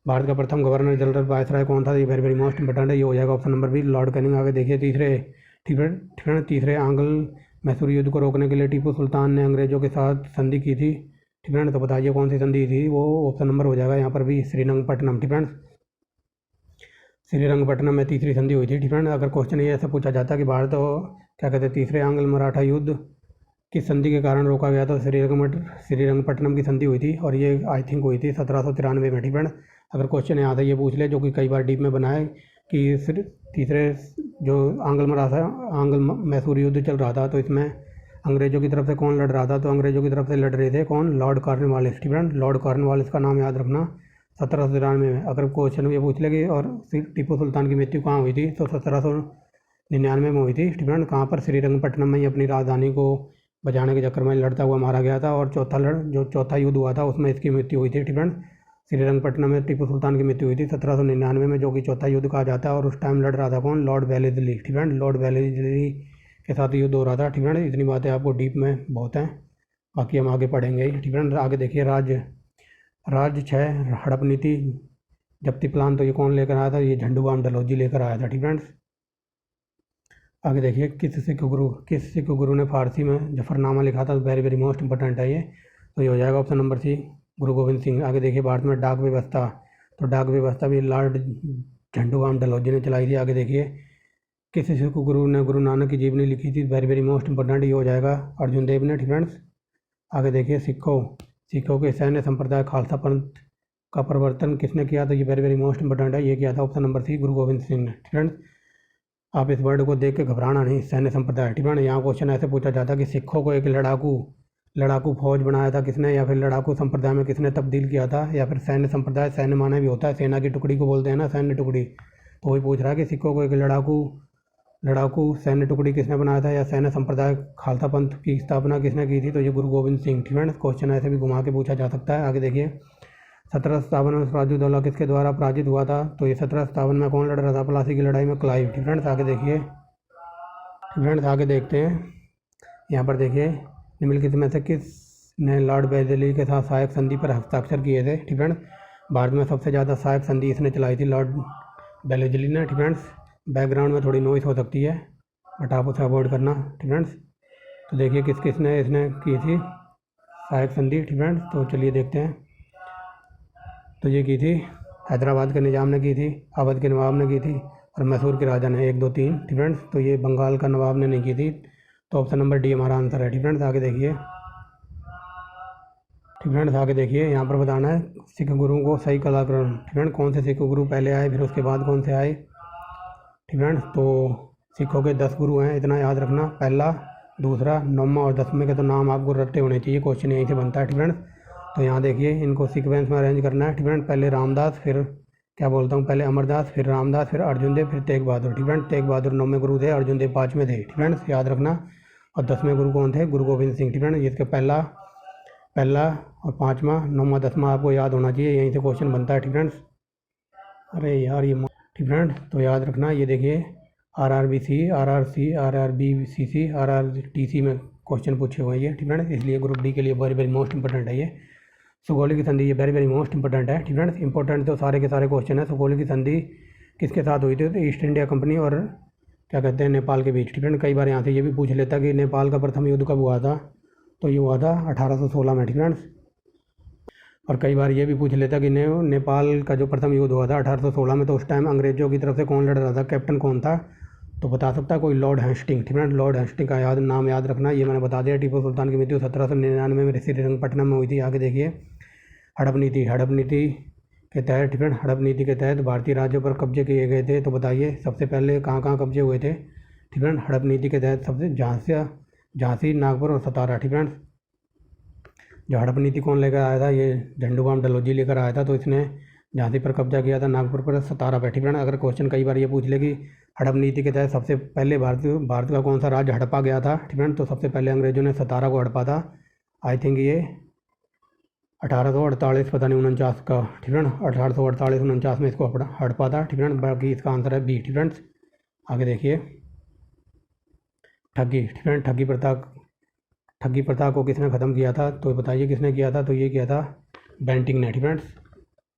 भारत का प्रथम गवर्नर जनरल वायसराय कौन था? ये वेरी वेरी मोस्ट इंपॉर्टेंट है, ये हो जाएगा option number B, Lord Canning. आगे देखिए तीसरे, ठीक है ठीक है, तीसरे आंग्ल मैसूर युद्ध को रोकने के लिए टीपू सुल्तान ने अंग्रेजों के साथ संधि की थी, ठीक है ना? तो बताइए कौन सी संधि थी? वो ऑप्शन नंबर हो जाएगा यहाँ पर भी श्रीरंगपट्टनम, ठीक है। श्रीरंगपट्टनम में तीसरी संधि हुई थी, ठीक है। अगर क्वेश्चन ये ऐसा पूछा जाता कि भारत और क्या कहते हैं तीसरे आंग्ल मराठा युद्ध किस संधि के कारण रोका गया, तो श्रीरंगपट्टनम की संधि हुई थी, और ये आई थिंक हुई थी 1793 में, ठीक है। अगर क्वेश्चन यहाँ से ये पूछ ले, जो कि कई बार डीप में बना है, कि तीसरे जो आंग्ल मैसूर युद्ध चल रहा था, तो इसमें अंग्रेज़ों की तरफ से कौन लड़ रहा था? तो अंग्रेज़ों की तरफ से लड़ रहे थे कौन? लॉर्ड कॉर्नवालिस, ठीक है। लॉर्ड कॉर्नवालिस का नाम याद रखना। 1793 में अगर क्वेश्चन ये पूछ लेगी, और टीपू सुल्तान की मृत्यु कहाँ हुई थी? तो 1799 में हुई थी, ठीक है। कहाँ पर? श्रीरंगपट्टनम में ही अपनी राजधानी को बचाने के चक्कर में लड़ता हुआ मारा गया था, और जो चौथा युद्ध हुआ था उसमें इसकी मृत्यु हुई थी, ठीक है। श्रीरंगपट्टनम में टीपू सुल्तान की मृत्यु हुई थी 1799 में, जो कि चौथा युद्ध कहा जाता है, और उस टाइम लड़ रहा था कौन? लॉर्ड वेलेस्ली, ठीक है। लॉर्ड वेलेस्ली के साथ युद्ध हो रहा था, ठीक है। इतनी बातें आपको डीप में बहुत हैं, बाकी हम आगे पढ़ेंगे ही, ठीक है। आगे देखिए राज्य 6 हड़प नीति जब्ती प्लान, तो ये कौन लेकर आया था? ये झंडूबाम डलहौजी लेकर आया था, ठीक है। आगे देखिए किस सिख गुरु ने फारसी में जफरनामा लिखा था? वेरी वेरी मोस्ट इंपॉर्टेंट है ये, तो ये हो जाएगा ऑप्शन नंबर सी, गुरु गोविंद सिंह। आगे देखिए भारत में डाक व्यवस्था, तो डाक व्यवस्था भी लॉर्ड झंडूबाम डलहौजी ने चलाई थी। आगे देखिए किस सिख गुरु ने गुरु नानक की जीवनी लिखी थी? वेरी वेरी मोस्ट इंपॉर्टेंट, ये हो जाएगा अर्जुन देव ने, ठीक है। आगे देखिए सिखों के सैन्य संप्रदाय खालसा पंथ का प्रवर्तन किसने किया? तो ये वेरी वेरी मोस्ट इंपॉर्टेंट है, ये किया था ऑप्शन नंबर सी, गुरु गोविंद सिंह ने, ठीक है। आप इस वर्ड को देख के घबराना नहीं, सैन्य संप्रदाय, ठीक है। यहाँ क्वेश्चन ऐसे पूछा जाता है कि सिखों को एक लड़ाकू फौज बनाया था किसने, या फिर लड़ाकू संप्रदाय में किसने तब्दील किया था, या फिर सैन्य संप्रदाय, सैन्य माने भी होता है, सेना की टुकड़ी को बोलते हैं ना, सैन्य टुकड़ी। तो वही पूछ रहा है कि सिखों को एक लड़ाकू सैन्य टुकड़ी किसने बनाया था, या सैन्य संप्रदाय खालसा पंथ की स्थापना किसने की थी? तो ये गुरु गोविंद सिंह, ठीक है। क्वेश्चन ऐसे भी घुमा के पूछा जा सकता है। आगे देखिए 1757 में सिराजुद्दौला किसके द्वारा पराजित हुआ था? तो ये 1757 में कौन लड़ रहा था प्लासी की लड़ाई में? क्लाइव, ठीक है। आगे देखिए फ्रेंड्स, आगे देखते हैं, यहाँ पर देखिए निम्नलिखित में से किसने लॉर्ड वेलेस्ली के साथ सहायक संधि पर हस्ताक्षर किए थे? ठीक है। भारत में सबसे ज़्यादा सहायक संधि इसने चलाई थी, लॉर्ड वेलेस्ली ने, ठीक है। बैकग्राउंड में थोड़ी नॉइस हो सकती है, बट आप उसे अवॉइड करना, ठीक है। तो देखिए किसने इसने की थी सहायक संधि, ठीक है। तो चलिए देखते हैं। तो ये की थी हैदराबाद के निज़ाम ने की थी, अवध के नवाब ने की थी, और मैसूर के राजा ने, 1 2 3, ठीक है। तो ये बंगाल का नवाब ने नहीं की थी, तो ऑप्शन नंबर डी हमारा आंसर है, ठीक है। आगे देखिए, ठीक है। आगे देखिए यहाँ पर बताना है सिख गुरुओं को सही कलाक्रम, ठीक है। कौन से सिख गुरु पहले आए, फिर उसके बाद कौन से आए, ठीक है। तो सिखों के 10 गुरु हैं, इतना याद रखना, पहला, दूसरा, 9वां और 10वें के तो नाम आपको रट्टे होने चाहिए, क्वेश्चन यहीं से बनता है, ठीक है। तो यहाँ देखिए इनको सीक्वेंस में अरेंज करना है, ठीक है। पहले रामदास, फिर क्या बोलता हूँ, पहले अमरदास, फिर रामदास, फिर अर्जुन देव, फिर तेग बहादुर, ठीक है। तेग बहादुर 9वें गुरु थे, अर्जुन देव 5वें थे, ठीक है, याद रखना। और 10वें गुरु कौन थे? गुरु गोविंद सिंह, ठीक है। इसके पहला और 5वां, 9वां, 10वां आपको याद होना चाहिए, यहीं से क्वेश्चन बनता है, ठीक है। अरे यार ये, ठीक है। तो याद रखना, ये देखिए RRBC, RRC, RRBCC, RRTC में क्वेश्चन पूछे हुए हैं, ठीक है। इसलिए ग्रुप डी के लिए वेरी वेरी मोस्ट इंपॉर्टेंट है ये। सुगौली की संधि, ये वेरी वेरी मोस्ट इंपॉर्टेंट है, ठीक है। इंपॉर्टेंट तो सारे के सारे क्वेश्चन है। सुगौली की संधि किसके साथ हुई थी? तो ईस्ट इंडिया कंपनी और क्या कहते हैं नेपाल के बीच, ठीक है। कई बार यहाँ से ये भी पूछ लेता कि नेपाल का प्रथम युद्ध कब हुआ था, तो ये हुआ था 1816 में, ठीक है। और कई बार ये भी पूछ लेता कि नेपाल का जो प्रथम युद्ध हुआ था 1816 में, तो उस टाइम अंग्रेजों की तरफ से कौन लड़ रहा था, कैप्टन कौन था? तो बता सकता कोई? लॉर्ड हेस्टिंग, ठीक है। लॉर्ड हेस्टिंग का नाम याद रखना, ये मैंने बता दिया। टीपू सुल्तान की मृत्यु 1799 में श्रीरंगपट्टनम में हुई थी। आगे देखिए हड़प नीति के तहत, ठीक है, हड़प नीति के तहत भारतीय राज्यों पर कब्जे किए गए थे, तो बताइए सबसे पहले कहाँ कहाँ कब्जे हुए थे, ठीक है। हड़प नीति के तहत सबसे झांसी, नागपुर और सतारा, ठीक है। जो हड़प नीति कौन लेकर आया था? ये झंडूबाम डलहौजी लेकर आया था, तो इसने झांसी पर कब्जा किया था, नागपुर पर, सतारा पर, ठीक है। अगर क्वेश्चन कई बार ये पूछ ले कि हड़प नीति के तहत सबसे पहले भारत का कौन सा राज्य हड़पा गया था, ठीक है, तो सबसे पहले अंग्रेजों ने सतारा को हड़पा था, आई थिंक ये 1848, पता नहीं 49 का, ठीक है। 1848-49 में इसको हड़पा था, ठीक है। बाकी इसका आंसर है बी, ठीक है। आगे देखिए ठगी, ठीक है। ठगी प्रथा को किसने ख़त्म किया था? तो बताइए किसने किया था? तो ये किया था बेंटिंग ने, ठीक है।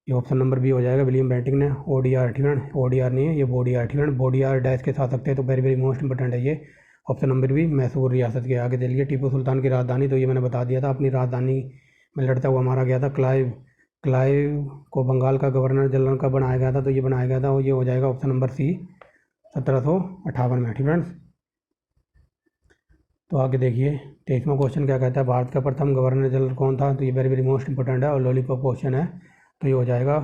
ये ऑप्शन नंबर बी हो जाएगा। विलियम बेंटिंक ने ODR, ठीक है, ODR नहीं है ये बोडियार, ठीक है, बोडियार डैश के साथ सकते हैं, तो वेरी वेरी मोस्ट इंपॉर्टेंट है ये ऑप्शन नंबर बी, मैसूर रियासत के। आगे चलिए, टीपू सुल्तान की राजधानी, तो ये मैंने बता दिया था, अपनी राजधानी में लड़ता हुआ मारा गया था। क्लाइव को बंगाल का गवर्नर जनरल कब बनाया गया था, तो ये बनाया गया था, और ये हो जाएगा ऑप्शन नंबर सी 1758 में, ठीक है। तो आगे देखिए 23वां क्वेश्चन क्या कहता है, भारत का प्रथम गवर्नर जनरल कौन था, तो ये वेरी वेरी मोस्ट इंपॉर्टेंट है और लॉलीपॉप क्वेश्चन है, तो ये हो जाएगा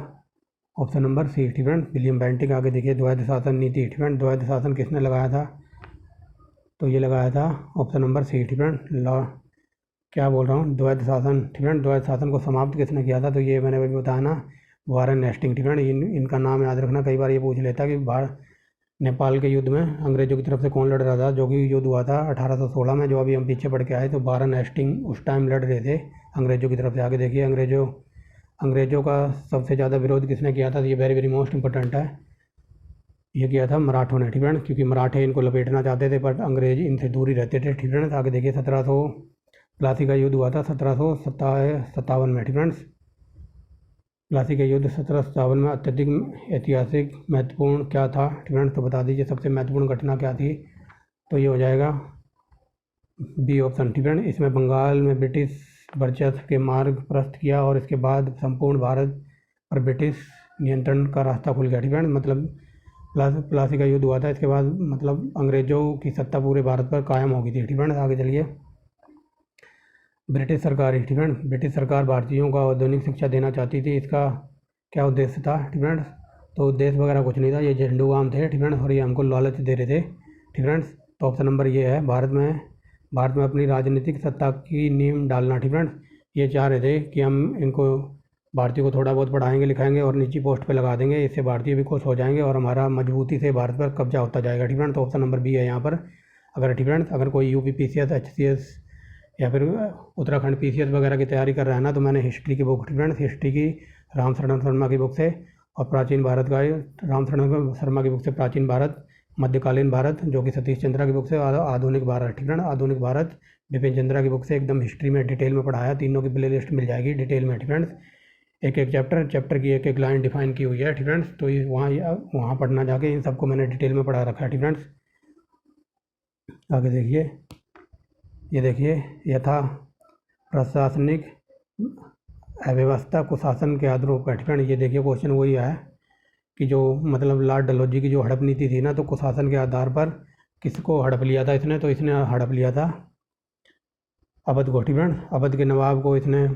ऑप्शन नंबर सी, ठीक है, विलियम बेंटिक। आगे देखिए द्वैध शासन नीति, ठीक है, द्वैध शासन किसने लगाया था, तो ये लगाया था ऑप्शन नंबर सी, ठीक है, क्या बोल रहा हूँ, द्वैध शासन, ठीक है, द्वैध शासन को समाप्त किसने किया था, तो ये मैंने अभी बताया ना, वारेन हेस्टिंग, ठीक है। इनका नाम याद रखना, कई बार ये पूछ लेता कि भारत नेपाल के युद्ध में अंग्रेजों की तरफ से कौन लड़ रहा था, जो कि युद्ध हुआ था 1816 में, जो अभी हम पीछे पढ़ के आए, तो वारेन हेस्टिंग उस टाइम लड़ रहे थे अंग्रेजों की तरफ से। आगे देखिए अंग्रेजों का सबसे ज़्यादा विरोध किसने किया था, तो ये वेरी वेरी मोस्ट इंपॉर्टेंट है, ये किया था मराठों ने, ठीक है, क्योंकि मराठे इनको लपेटना चाहते थे पर अंग्रेज इनसे दूर ही रहते थे, ठीक है। आगे देखिए 1700 प्लासी का युद्ध हुआ था 1757 में, ठीक है। प्लासी का युद्ध 1757 में अत्यधिक ऐतिहासिक महत्वपूर्ण क्या था, ठीक है, तो बता दीजिए सबसे महत्वपूर्ण घटना क्या थी, तो ये हो जाएगा बी ऑप्शन, ठीक है। इसमें बंगाल में ब्रिटिश वर्चस्व के मार्ग प्रशस्त किया और इसके बाद संपूर्ण भारत पर ब्रिटिश नियंत्रण का रास्ता खुल गया, ठीक है। मतलब प्लासी का युद्ध हुआ था, इसके बाद मतलब अंग्रेजों की सत्ता पूरे भारत पर कायम हो गई थी, ठीक है। आगे चलिए, ब्रिटिश सरकार, ठीक है, ब्रिटिश सरकार भारतीयों को आधुनिक शिक्षा देना चाहती थी, इसका क्या उद्देश्य था, ठीक है, तो उद्देश्य वगैरह कुछ नहीं था, ये झंडू आम थे, ठीक है, और ये हमको लालच दे रहे थे, ठीक है। तो ऑप्शन नंबर ये है, भारत में अपनी राजनीतिक सत्ता की नींव डालना, ठीक है। ये चाह रहे थे कि हम इनको भारतीयों को थोड़ा बहुत पढ़ाएंगे लिखाएंगे और निजी पोस्ट पे लगा देंगे, इससे भारतीय भी खुश हो जाएंगे और हमारा मजबूती से भारत पर कब्जा होता जाएगा, ठीक है। तो ऑप्शन नंबर बी है यहाँ पर। अगर, ठीक है, अगर कोई UP PCS HCS या फिर उत्तराखंड PCS वगैरह की तैयारी कर रहा है ना, तो मैंने हिस्ट्री की बुक, ठीक है, हिस्ट्री की राम शरण शर्मा की बुक से और प्राचीन भारत का राम शरण शर्मा की बुक से प्राचीन भारत, मध्यकालीन भारत जो कि सतीश चंद्रा की बुक से, और आधुनिक भारत, ठीक है, आधुनिक भारत बिपिन चंद्रा की बुक से एकदम हिस्ट्री में डिटेल में पढ़ाया। तीनों की प्ले लिस्ट मिल जाएगी डिटेल में, ठीक है। एक एक चैप्टर की एक एक लाइन डिफाइन की हुई है, ठीक है, तो ये वहाँ पढ़ना जाके इन सबको मैंने डिटेल में पढ़ा रखा है, ठीक है। आगे देखिए, ये देखिए यथा प्रशासनिक अव्यवस्था कुशासन के आधार पर, ठीक है। ये देखिए क्वेश्चन वही है कि जो मतलब लॉर्ड डलहौजी की जो हड़प नीति थी ना, तो कुशासन के आधार पर किसको हड़प लिया था इसने, तो इसने हड़प लिया था अवध को, ठीक है। अवध के नवाब को इसने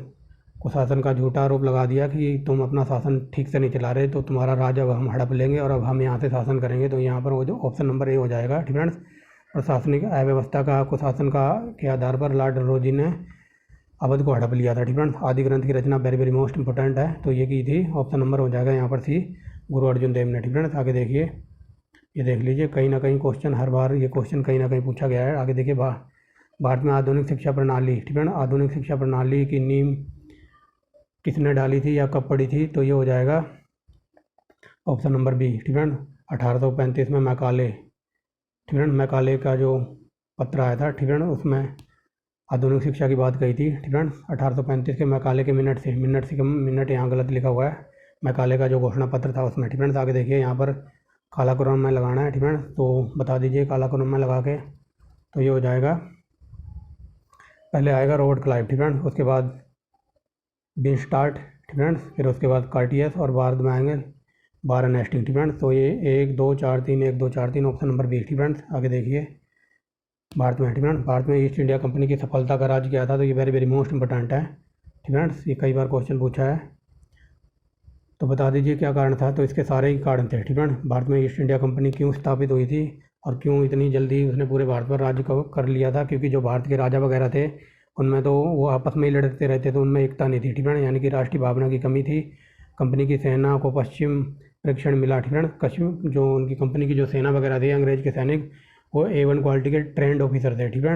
कुशासन का झूठा आरोप लगा दिया कि तुम अपना शासन ठीक से नहीं चला रहे, तो तुम्हारा राज अब हम हड़प लेंगे और अब हम यहाँ से शासन करेंगे, तो यहाँ पर वो जो ऑप्शन नंबर ए हो जाएगा, ठीक है। प्रशासनिक अव्यवस्था का कुशासन का के आधार पर लॉर्ड डलहौजी ने अवध को हड़प लिया था, ठीक है। आदि ग्रंथ की रचना वेरी वेरी मोस्ट इंपॉर्टेंट है, तो ये की थी, ऑप्शन नंबर हो जाएगा यहाँ पर सी, गुरु अर्जुन देव ने, ठीक है। आगे देखिए, ये देख लीजिए कहीं ना कहीं क्वेश्चन हर बार ये क्वेश्चन कहीं ना कहीं पूछा गया है। आगे देखिए, भारत में आधुनिक शिक्षा प्रणाली, ठीक है, आधुनिक शिक्षा प्रणाली की नींव किसने डाली थी या कब पड़ी थी, तो ये हो जाएगा ऑप्शन नंबर बी, ठीक है, 1835 में मैकाले, ठीक है, मैकाले का जो पत्र आया था, ठीक है, उसमें आधुनिक शिक्षा की बात कही थी, ठीक है। 1835 के मैकाले के मिनट यहाँ गलत लिखा हुआ है, मैकाले का जो घोषणा पत्र था उसमें, ठीक है। आगे देखिए यहाँ पर काला कलम में लगाना है, ठीक है, तो बता दीजिए काला कलम में लगा के, तो ये हो जाएगा, पहले आएगा रॉबर्ट क्लाइव, ठीक है, उसके बाद बिनस्टार्ट, ठीक है, फिर उसके बाद कार्टियस और बाद में आएंगे वारेन हेस्टिंग, ठीक है। तो ये 1 2 4 3 ऑप्शन नंबर बी, ठीक है। आगे देखिए, भारत में, ठीक है, भारत में ईस्ट इंडिया कंपनी की सफलता का राज क्या था, तो ये वेरी वेरी मोस्ट इंपॉर्टेंट है, ठीक है, ये कई बार क्वेश्चन पूछा है, तो बता दीजिए क्या कारण था, तो इसके सारे ही कारण थे, ठीक है। भारत में ईस्ट इंडिया कंपनी क्यों स्थापित हुई थी और क्यों इतनी जल्दी उसने पूरे भारत पर राज्य कर लिया था, क्योंकि जो भारत के राजा वगैरह थे उनमें तो वो आपस में ही लड़ते रहते थे, उनमें एकता नहीं थी, ठीक है, यानी कि राष्ट्रीय भावना की कमी थी। कंपनी की सेना को पश्चिम प्रशिक्षण मिला, ठीक है, कश्मीर जो उनकी कंपनी की जो सेना वगैरह थी अंग्रेज के सैनिक, वो A1 क्वालिटी के ट्रेंड ऑफिसर थे, ठीक है,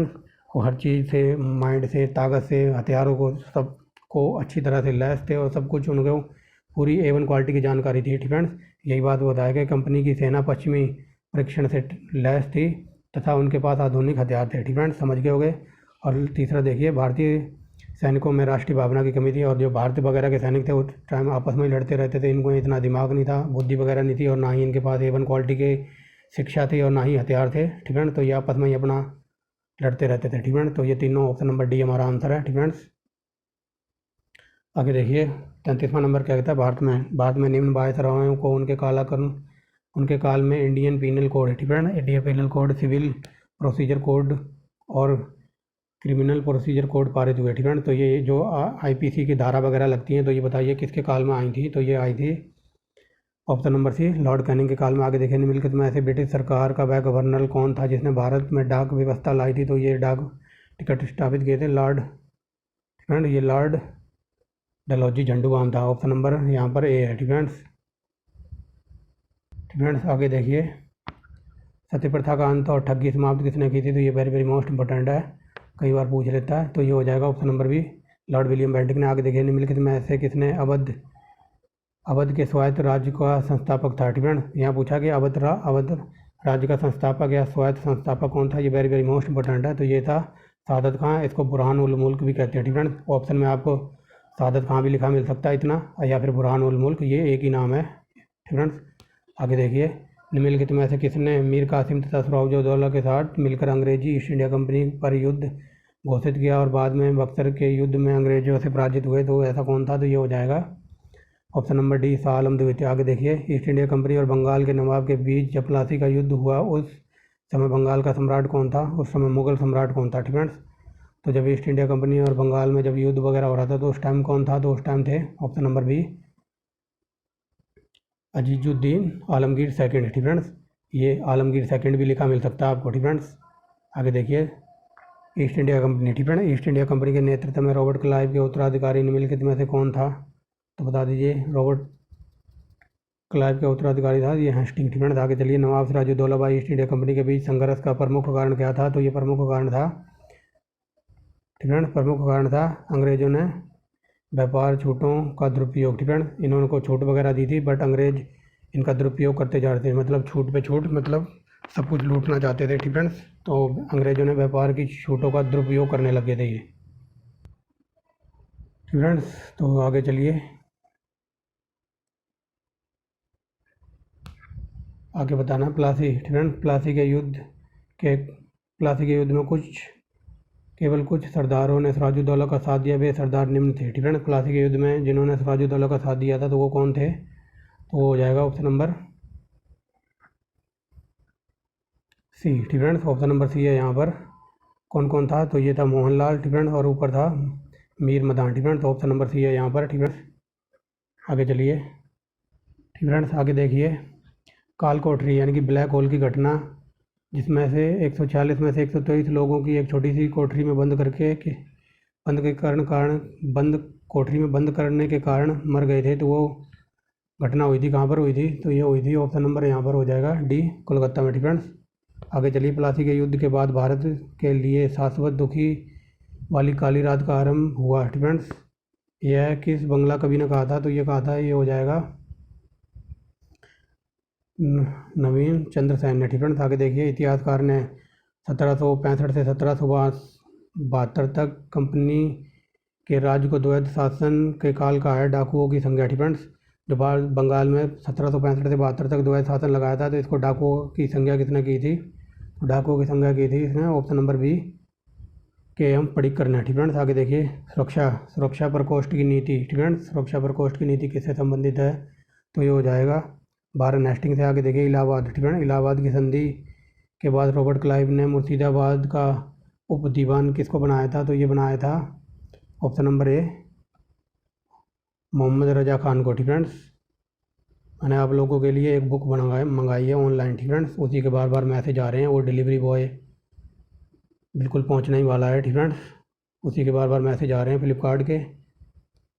वो हर चीज़ से, माइंड से, ताकत से, हथियारों को सबको अच्छी तरह से लैस थे और सब कुछ उनको पूरी A1 क्वालिटी की जानकारी थी, ठीक है। यही बात बताया कि कंपनी की सेना पश्चिमी प्रशिक्षण से लैस थी तथा उनके पास आधुनिक हथियार थे, ठीक है, समझ गए होंगे। और तीसरा देखिए, भारतीय सैनिकों में राष्ट्रीय भावना की कमी थी, और जो भारत वगैरह के सैनिक थे उस टाइम आपस में ही लड़ते रहते थे, इनको इतना दिमाग नहीं था, बुद्धि वगैरह नहीं थी, और ना ही इनके पास A1 क्वालिटी के शिक्षा थी और ना ही हथियार थे। ठीक है ना, तो ये आपस में ही अपना लड़ते रहते थे। ठीक है ना, तो ये तीनों ऑप्शन नंबर डी हमारा आंसर है। ठीक है, आगे देखिए 33वां नंबर क्या कहता है, भारत में निम्न वायसरायों को उनके काल में इंडियन पीनल कोड, ठीक है ना, Indian penal code, civil procedure code और क्रिमिनल प्रोसीजर कोड पारित हुए। ठीक है ना, तो ये जो IPC की धारा वगैरह लगती हैं, तो ये बताइए किसके काल में आई थी। तो ये आई थी option number C, Lord Canning के काल में। आगे देखिए निम्नलिखित में ऐसे ब्रिटिश सरकार का वह गवर्नर कौन था जिसने भारत में डाक व्यवस्था लाई थी। तो ये डाक टिकट स्थापित किए थे लॉर्ड, ठीक है ना, ये लॉर्ड डलहौजी झंडूबाम था। ऑप्शन नंबर यहाँ पर ए है। ठीक है, आगे देखिए सती प्रथा का अंत और ठगी समाप्त किसने की थी। तो ये वेरी वेरी मोस्ट इंपॉर्टेंट है, कई बार पूछ लेता है। तो ये हो जाएगा option number B, Lord William Bentinck ने। आगे देखिए निम्नलिखित में ऐसे किसने अवध के स्वायत्त राज्य का संस्थापक था। ठीक है, यहाँ पूछा कि अवध राज्य का संस्थापक या स्वायत्त संस्थापक कौन था। ये वेरी वेरी मोस्ट इंपॉर्टेंट है। तो ये था सादत खां, इसको बुरहान उल मुल्क भी कहते हैं। ठीक है, ऑप्शन में आपको सादत खां भी लिखा मिल सकता है इतना, या फिर बुरहान उल मुल्क, ये एक ही नाम है। ठीक है, आगे देखिए निम्नलिखित में से किसने मीर कासिम तथा सिराजुद्दौला के साथ मिलकर अंग्रेजी ईस्ट इंडिया कंपनी पर युद्ध घोषित किया और बाद में बक्सर के युद्ध में अंग्रेजों से पराजित हुए। तो ऐसा कौन था। तो ये हो जाएगा option number D, Shah Alam द्वितीय। आगे देखिए ईस्ट इंडिया कंपनी और बंगाल के नवाब के बीच जब प्लासी का युद्ध हुआ, उस समय बंगाल का सम्राट कौन था, उस समय मुगल सम्राट कौन था। ठीक है, तो जब ईस्ट इंडिया कंपनी और बंगाल में जब युद्ध वगैरह हो रहा था तो उस टाइम कौन था। तो उस टाइम थे option number B, Azizuddin Alamgir second. ठीक है, ये आलमगीर सेकंड भी लिखा मिल सकता है आपको। ठीक है, आगे देखिए ईस्ट इंडिया कंपनी, ठीक है ना, ईस्ट इंडिया कंपनी के नेतृत्व में रॉबर्ट क्लाइव के उत्तराधिकारी निम्नलिखित में से कौन था। तो बता दीजिए, रॉबर्ट क्लाइव का उत्तराधिकारी था ये हेस्टिंग। ठीक है, आगे चलिए नवाब सिराजुद्दौला भाई ईस्ट इंडिया कंपनी के बीच संघर्ष का प्रमुख कारण क्या था। तो ये प्रमुख कारण था, ठीक है, प्रमुख कारण था अंग्रेजों ने व्यापार छूटों का दुरुपयोग। ठीक है, इन्होंने को छूट वगैरह दी थी, बट अंग्रेज इनका दुरुपयोग करते जा रहे थे, मतलब छूट पे छूट, मतलब सब कुछ लूटना चाहते थे। ठीक है, तो अंग्रेजों ने व्यापार की छूटों का दुरुपयोग करने लगे थे ये। ठीक है, तो आगे चलिए आगे बताना प्लासी। ठीक है, प्लासी के युद्ध में केवल कुछ सरदारों ने सिराजुद्दौला का साथ दिया, वे सरदार निम्न थे। ठीक है, प्लासी के युद्ध में जिन्होंने सिराजुद्दौला का साथ दिया था तो वो कौन थे। तो वो हो जाएगा ऑप्शन नंबर सी। ठीक है, ऑप्शन नंबर सी है। यहाँ पर कौन कौन था। तो ये था मोहनलाल, ठीक है, और ऊपर था मीर मदान। ठीक है, तो ऑप्शन नंबर सी है यहाँ पर। ठीक है, आगे चलिए, ठीक है, आगे देखिए काल कोठरी यानी कि ब्लैक होल की घटना, जिसमें से 146 में से 123 लोगों की एक छोटी सी कोठरी में बंद कोठरी में बंद करने के कारण मर गए थे। तो वो घटना हुई थी कहाँ पर हुई थी। तो ये हुई थी ऑप्शन नंबर यहाँ पर हो जाएगा डी, कोलकाता में। ठीक है, आगे चलिए प्लासी के युद्ध के बाद भारत के लिए शाश्वत दुखी वाली काली रात का आरंभ हुआ। ठीक है, यह किस बंगला कवि ने कहा था। तो ये कहा था, ये हो जाएगा नवीन चंद्र सेन ने। ठीक है, आगे देखिए इतिहासकार ने 1765 से 1772 तक कंपनी के राज्य को द्वैध शासन के काल का है। डाकुओं की संख्या, ठीक है, जो बंगाल में 1765 से 72 तक द्वैध शासन लगाया था, तो इसको डाकुओं की संख्या किसने की थी। तो डाकुओं की संख्या की थी इसने ऑप्शन नंबर बी के हम पढ़ी करना है। ठीक है, आगे देखिए सुरक्षा प्रकोष्ठ की नीति। ठीक है, सुरक्षा प्रकोष्ठ की नीति किससे संबंधित है। तो ये हो जाएगा वारेन हेस्टिंग से। आगे देखिए इलाहाबाद। ठीक है, इलाहाबाद की संधि के बाद रॉबर्ट क्लाइव ने मुर्शिदाबाद का उप दीवान किसको बनाया था। तो ये बनाया था option number A, Mohammad Raza Khan को। ठीक है, मैंने आप लोगों के लिए एक बुक मंगाई है ऑनलाइन। ठीक है, उसी के बार बार मैसेज आ रहे हैं, वो डिलीवरी बॉय बिल्कुल पहुंचने ही वाला है। ठीक है, उसी के बार बार मैसेज आ रहे हैं फ्लिपकार्ट के।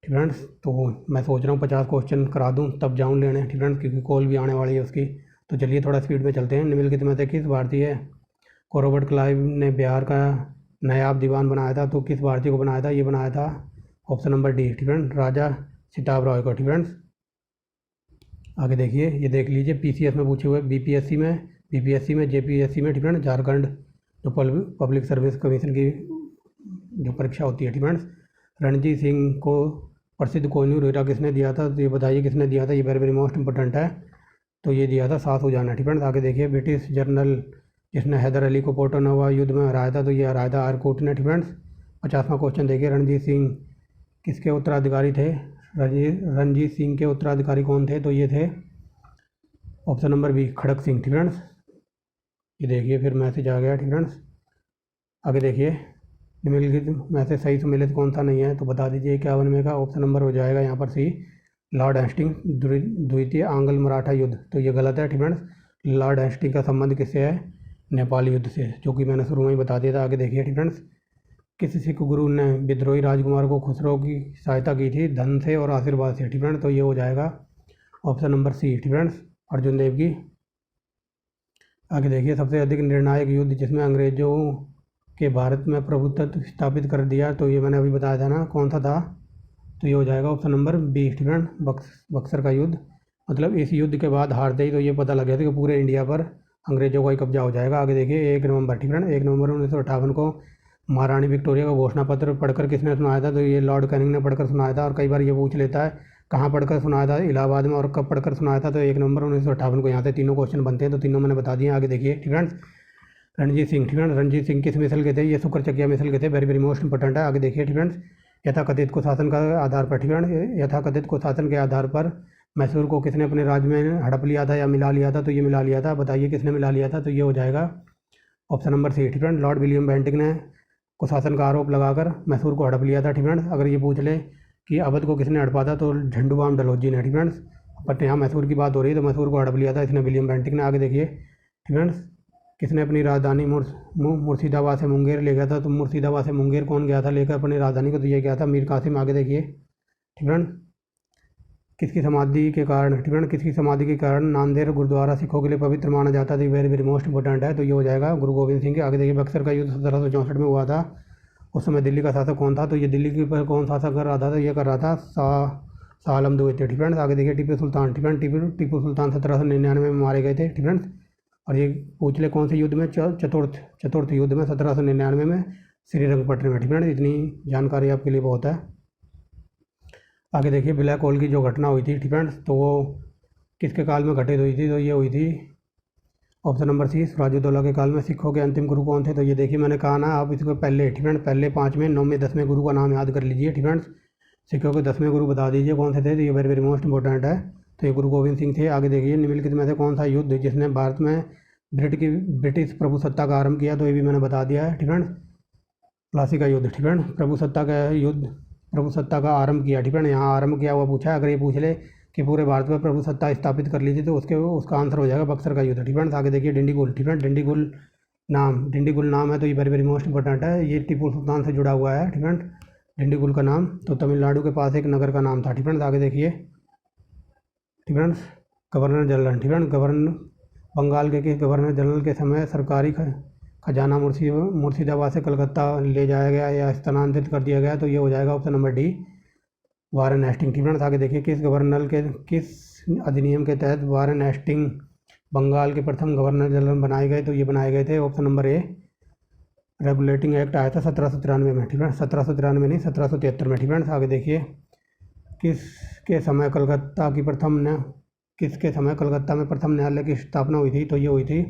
ठीक है, तो मैं सोच रहा हूँ 50 क्वेश्चन करा दूँ तब जाऊँ लेने। ठीक है, क्योंकि कॉल भी आने वाली है उसकी। तो चलिए थोड़ा स्पीड में चलते हैं। निम्नलिखित में से किस भारतीय को रॉबर्ट क्लाइव ने बिहार का नायब दीवान बनाया था। तो किस भारतीय को बनाया था। ये बनाया था ऑप्शन नंबर डी, ठीक है, राजा सिताब रॉय को। ठीक है, आगे देखिए ये देख लीजिए PCS में पूछे हुए, BPSC में JPSC में। ठीक है, झारखंड जो पब्लिक सर्विस कमीशन की जो परीक्षा होती है। ठीक है, रणजीत सिंह को प्रसिद्ध कोहिनूर हीरा किसने दिया था, तो ये बताइए किसने दिया था। ये वेरी वेरी मोस्ट इंपॉर्टेंट है। तो ये दिया था शाह सुजान ने, ठीक है। आगे देखिए, ब्रिटिश जर्नल जिसने हैदर अली को पोर्टो नोवा युद्ध में हराया था, तो ये हराया था आरकोट ने, ठीक है। 50वां क्वेश्चन देखिए, रणजीत सिंह किसके उत्तराधिकारी थे। रणजीत सिंह के उत्तराधिकारी कौन थे, तो ये थे ऑप्शन नंबर बी खड़क सिंह, ठीक है। ये देखिए फिर मैसेज आ गया, ठीक है। आगे देखिए, निम्नलिखित में से सही सम्मिलित कौन सा नहीं है, तो बता दीजिए 51 में का ऑप्शन नंबर हो जाएगा यहाँ पर सी, लॉर्ड हेस्टिंग द्वितीय आंग्ल मराठा युद्ध, तो ये गलत है, ठीक है। लॉर्ड हेस्टिंग का संबंध किससे है, नेपाल युद्ध से, जो कि मैंने शुरू में ही बता दिया था। आगे देखिए, ठीक है। किस सिख गुरु ने विद्रोही राजकुमार को खुसरो की सहायता की थी, धन से और आशीर्वाद से, ठीक है। तो ये हो जाएगा ऑप्शन नंबर सी, ठीक है, अर्जुन देव की। आगे देखिए, सबसे अधिक निर्णायक युद्ध जिसमें अंग्रेजों के भारत में प्रभुत्व स्थापित कर दिया, तो ये मैंने अभी बताया था ना, कौन सा था, तो ये हो जाएगा ऑप्शन नंबर बी, ठीक है, बक्सर का युद्ध। मतलब इस युद्ध के बाद हारते ही तो ये पता लग गया था कि पूरे इंडिया पर अंग्रेजों का ही कब्जा हो जाएगा। आगे देखिए, 1 नवंबर, ठीक है, 1 नवंबर 1958 को महारानी विक्टोरिया का घोषणा पत्र पढ़कर किसने सुनाया था, तो ये लॉर्ड कैनिंग ने पढ़कर सुनाया था। और कई बार ये पूछ लेता है कहाँ पढ़कर सुनाया था, इलाहाबाद में, और कब पढ़कर सुनाया था, तो 1 नवंबर 1958 को। यहाँ से तीनों क्वेश्चन बनते हैं, तो तीनों मैंने बता दिए। आगे देखिए, ठीक है, रणजीत सिंह, ठीक है, रणजीत सिंह किस मिसल के थे, ये शुक्रचकिया मिसल के थे, वेरी वेरी मोस्ट इंपॉर्टेंट है। आगे देखिए, ठीक है, यथाकथित कुशासन का आधार पर, ठीक है, यथाकथित कुशासन के आधार पर मैसूर को किसने अपने राज्य में हड़प लिया था या मिला लिया था, तो ये मिला लिया था। बताइए किसने मिला लिया था, तो ये हो जाएगा ऑप्शन नंबर सी, ठीक है, लॉर्ड विलियम बेंटिंक ने कुशासन का आरोप लगाकर मैसूर को हड़प लिया था, ठीक है। अगर ये पूछ ले कि अवध को किसने हड़पा था, तो झंडूबाम डलहौजी ने, ठीक है। बट यहाँ मैसूर की बात हो रही है, तो मैसूर को हड़प लिया था इसने विलियम बेंटिंक ने। आगे देखिए, ठीक है, किसने अपनी राजधानी मुर्शिदाबाद से मुंगेर ले गया था, तो मुर्शिदाबाद से मुंगेर कौन गया था लेकर अपनी राजधानी को, तो ये गया था मीर कासिम। आगे देखिए, ठीक है, किसकी समाधि के कारण, ठीक है, किसकी समाधि के कारण नांदेड़ गुरुद्वारा सिखों के लिए पवित्र माना जाता है, तो वेरी वेरी मोस्ट इंपॉर्टेंट है, तो ये हो जाएगा गुरु गोविंद सिंह के। आगे देखिए, बक्सर का युद्ध 1764 में हुआ था, उस समय दिल्ली का शासक कौन था, तो ये दिल्ली के ऊपर कौन शासक कर रहा था, तो ये कर रहा था शाह आलम द्वितीय, ठीक है। आगे देखिए, टीपू सुल्तान, ठीक है, टीपू सुल्तान 1799 में मारे गए थे, ठीक है। और ये पूछ ले कौन से युद्ध में, चतुर्थ युद्ध में 1799 में श्रीरंगपट्टनम में, ठीक है। इतनी जानकारी आपके लिए बहुत है। आगे देखिए, ब्लैक होल की जो घटना हुई थी, ठीक है, तो वो किसके काल में घटित हुई थी, तो ये हुई थी ऑप्शन नंबर सी, सिराजुद्दौला के काल में। सिखों के अंतिम गुरु कौन थे, तो ये देखिए मैंने कहा ना, आप इसको पहले, ठीक है, पहले 5वें 9वें 10वें गुरु का नाम याद कर लीजिए, ठीक है। सिखों के 10वें गुरु बता दीजिए कौन से थे, तो ये वेरी वेरी मोस्ट इंपॉर्टेंट है, तो ये गुरु गोविंद सिंह थे। आगे देखिए, निम्नलिखित में से कौन सा युद्ध जिसने भारत में ब्रिटिश प्रभुसत्ता का आरंभ किया, तो ये भी मैंने बता दिया है, ठीक है। प्लासी का युद्ध, ठीक है, प्रभुसत्ता का आरंभ किया, ठीक है, यहाँ आरंभ किया हुआ पूछा है। अगर ये पूछ ले कि पूरे भारत में प्रभुसत्ता स्थापित कर ली थी, तो उसका आंसर हो जाएगा बक्सर का युद्ध, ठीक है। आगे देखिए, डिंडीगुल, ठीक है, डिंडीगुल नाम है, तो ये वेरी वेरी मोस्ट इंपॉर्टेंट है, ये टीपू सुल्तान से जुड़ा हुआ है, ठीक है। डिंडीगुल का नाम तो तमिलनाडु के पास एक नगर का नाम था, ठीक है। आगे देखिए, ठीक है, गवर्नर जनरल, ठीक है, बंगाल के गवर्नर जनरल के समय सरकारी खजाना मुर्शिदाबाद से कलकत्ता ले जाया गया या स्थानांतरित कर दिया गया, तो ये हो जाएगा option number D, Warren Hasting, ठीक है। आगे देखिए, किस अधिनियम के तहत वारेन हेस्टिंग बंगाल के प्रथम गवर्नर जनरल बनाए गए, तो ये बनाए गए थे option number A, regulating act आया था 1793 में, ठीक है, 1793 नहीं 1773 में, ठीक है। आगे देखिए, किसके समय कलकत्ता में प्रथम न्यायालय की स्थापना हुई थी, तो ये हुई थी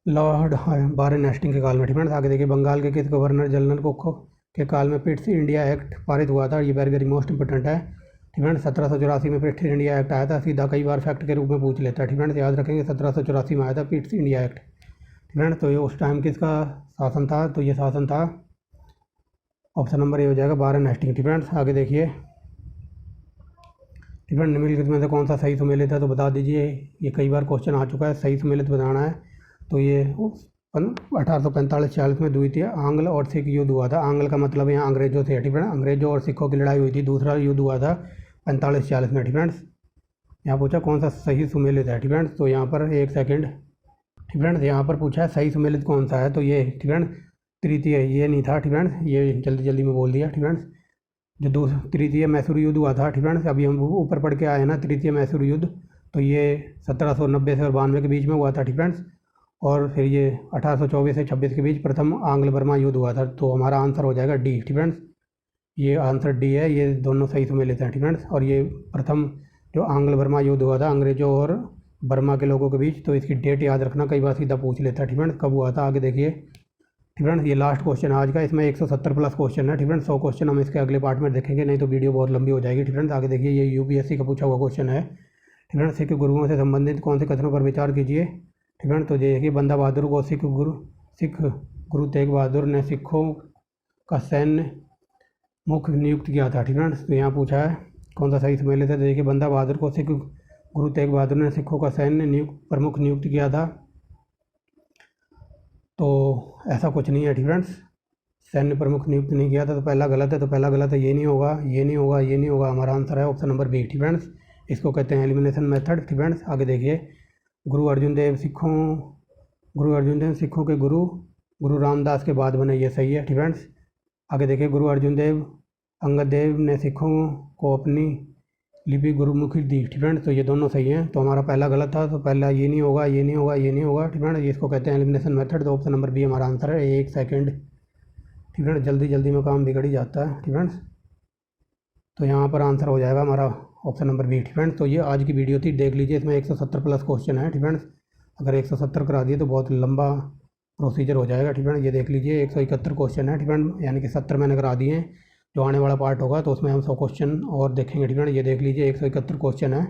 लॉर्ड वारेन हेस्टिंग के काल में, ठीक है। आगे देखिए, बंगाल के किस गवर्नर जनरल के काल में पिट्स इंडिया एक्ट पारित हुआ था, ये वेरी वेरी मोस्ट इंपॉर्टेंट है, ठीक है। 1784 में पिट्स इंडिया एक्ट आया था, सीधा कई बार फैक्ट के रूप में पूछ लेता है, ठीक है, याद रखेंगे 1784 में आया था पिट्स इंडिया एक्ट, ठीक है। तो ये उस टाइम किसका शासन था, तो ये शासन था ऑप्शन नंबर ए हो जाएगा वारेन हेस्टिंग, ठीक है। आगे देखिए, ठीक है, निम्नलिखित में से कौन सा सही सुमेलित है, तो बता दीजिए, ये कई बार क्वेश्चन आ चुका है, सही सुमेलित बताना है। तो ये 1845-46 में द्वितीय आंग्ल और सिख युद्ध हुआ था, आंग्ल का मतलब यहाँ अंग्रेजों से, ठीक है, अंग्रेजों और सिखों की लड़ाई हुई थी, दूसरा युद्ध हुआ था 45-46 में, ठीक है। यहाँ पूछा कौन सा सही सुमेलित है, ठीक है, तो यहाँ पर एक सेकंड, ठीक है, यहाँ पर पूछा है सही सुमेलित कौन सा है, तो ये, ठीक है, तृतीय, ये नहीं था, ठीक है, ये जल्दी जल्दी में बोल दिया, ठीक है। जो तृतीय मैसूर युद्ध हुआ था, ठीक है, अभी हम ऊपर पढ़ के आए ना तृतीय मैसूर युद्ध, तो ये 1790 से और 92 के बीच में हुआ था, ठीक है। और फिर ये 1824 से 26 के बीच प्रथम आंग्ल बर्मा युद्ध हुआ था। तो हमारा आंसर हो जाएगा डी। ठीक फ्रेंड्स, ये आंसर डी है, ये दोनों सही समझ लेते हैं। ठीक फ्रेंड्स, और ये प्रथम जो आंग्ल बर्मा युद्ध हुआ था अंग्रेजों और बर्मा के लोगों के बीच, तो इसकी डेट याद रखना, कई बार सीधा पूछ लेता है। ठीक फ्रेंड्स, कब हुआ था आगे देखिए। ठीक फ्रेंड्स, ये लास्ट क्वेश्चन आज का, इसमें 170 प्लस क्वेश्चन है। ठीक फ्रेंड्स, 100 क्वेश्चन हम इसके अगले पार्ट में देखेंगे, नहीं तो वीडियो बहुत लंबी हो जाएगी। ठीक फ्रेंड्स, आगे देखिए, ये यूपीएससी का पूछा हुआ क्वेश्चन है। ठीक फ्रेंड्स, सिख गुरुओं से संबंधित कौन से कथनों पर विचार कीजिए। ठीक फ्रेंड्स, तो देखिए, बंदा बहादुर को सिख गुरु तेग बहादुर ने सिखों का सैन्य मुख्य नियुक्त किया था। ठीक फ्रेंड्स, तो यहाँ पूछा है कौन सा सही समझ लेते हैं। देखिए, बंदा बहादुर को सिख गुरु तेग बहादुर ने सिखों का सैन्य प्रमुख नियुक्त किया था, तो ऐसा कुछ नहीं है। ठीक फ्रेंड्स, सैन्य प्रमुख नियुक्त नहीं किया था, तो पहला गलत है, तो पहला गलत है, ये नहीं होगा, ये नहीं होगा, ये नहीं होगा। हमारा आंसर है ऑप्शन नंबर बी। ठीक फ्रेंड्स, इसको कहते हैं एलिमिनेशन मेथड। ठीक फ्रेंड्स, आगे देखिए, गुरु अर्जुन देव सिखों के गुरु रामदास के बाद बने, ये सही है। ठीक फ्रेंड्स, आगे देखिए, गुरु अर्जुन देव अंगद देव ने सिखों को अपनी लिपि गुरुमुखी दी। ठीक फ्रेंड्स, तो ये दोनों सही हैं, तो हमारा पहला गलत था, तो पहला ये नहीं होगा, ये नहीं होगा, ये नहीं होगा। ठीक फ्रेंड्स, इसको कहते हैं एलिमिनेशन मेथड, तो ऑप्शन नंबर बी हमारा आंसर है। एक सेकंड। ठीक फ्रेंड्स, जल्दी जल्दी में काम बिगड़ ही जाता है। ठीक फ्रेंड्स, तो यहाँ पर आंसर हो जाएगा हमारा ऑप्शन नंबर बी। ठीक फ्रेंड्स, तो ये आज की वीडियो थी, देख लीजिए, इसमें 170 प्लस क्वेश्चन है। ठीक फ्रेंड्स, अगर 170 करा दिए तो बहुत लंबा प्रोसीजर हो जाएगा। ठीक फ्रेंड्स, ये देख लीजिए, 171 क्वेश्चन है। ठीक फ्रेंड्स, यानी कि 70 मैंने करा दिए हैं, जो आने वाला पार्ट होगा तो उसमें हम 100 क्वेश्चन और देखेंगे। ठीक फ्रेंड्स, ये देख लीजिए, 171 क्वेश्चन है।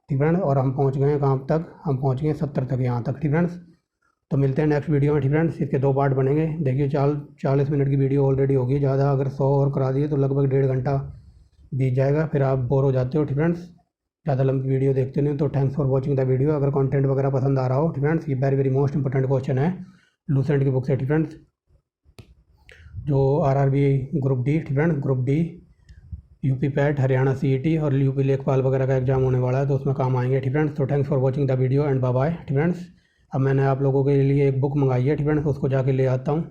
ठीक फ्रेंड्स, और हम पहुँच गए हैं कहाँ तक, हम पहुँच गए 70 तक, यहाँ तक। ठीक फ्रेंड्स, तो मिलते हैं नेक्स्ट वीडियो में। ठीक फ्रेंड्स, इसके 2 पार्ट बनेंगे। देखिए, 40 मिनट की वीडियो ऑलरेडी होगी, ज़्यादा अगर 100 और करा दिए तो लगभग 1.5 घंटा बीत जाएगा, फिर आप बोर हो जाते हो। ठीक फ्रेंड्स, ज़्यादा लंबी वीडियो देखते नहीं, तो thanks for watching the video. अगर कंटेंट वगैरह पसंद आ रहा हो, ठीक फ्रेंड्स, ये very very most important question है लूसेंट की बुक से। ठीक फ्रेंड्स, जो आरआरबी ग्रुप डी, ठीक friends, group D, UP PAT, Haryana CET और यूपी लेखपाल वगैरह का एग्जाम होने वाला है, तो उसमें काम आएंगे। ठीक फ्रेंड्स, तो thanks for watching the video and bye bye. ठीक फ्रेंड्स, अब मैंने आप लोगों के लिए एक बुक मंगाई है। ठीक फ्रेंड्स, उसको जाके ले आता हूँ।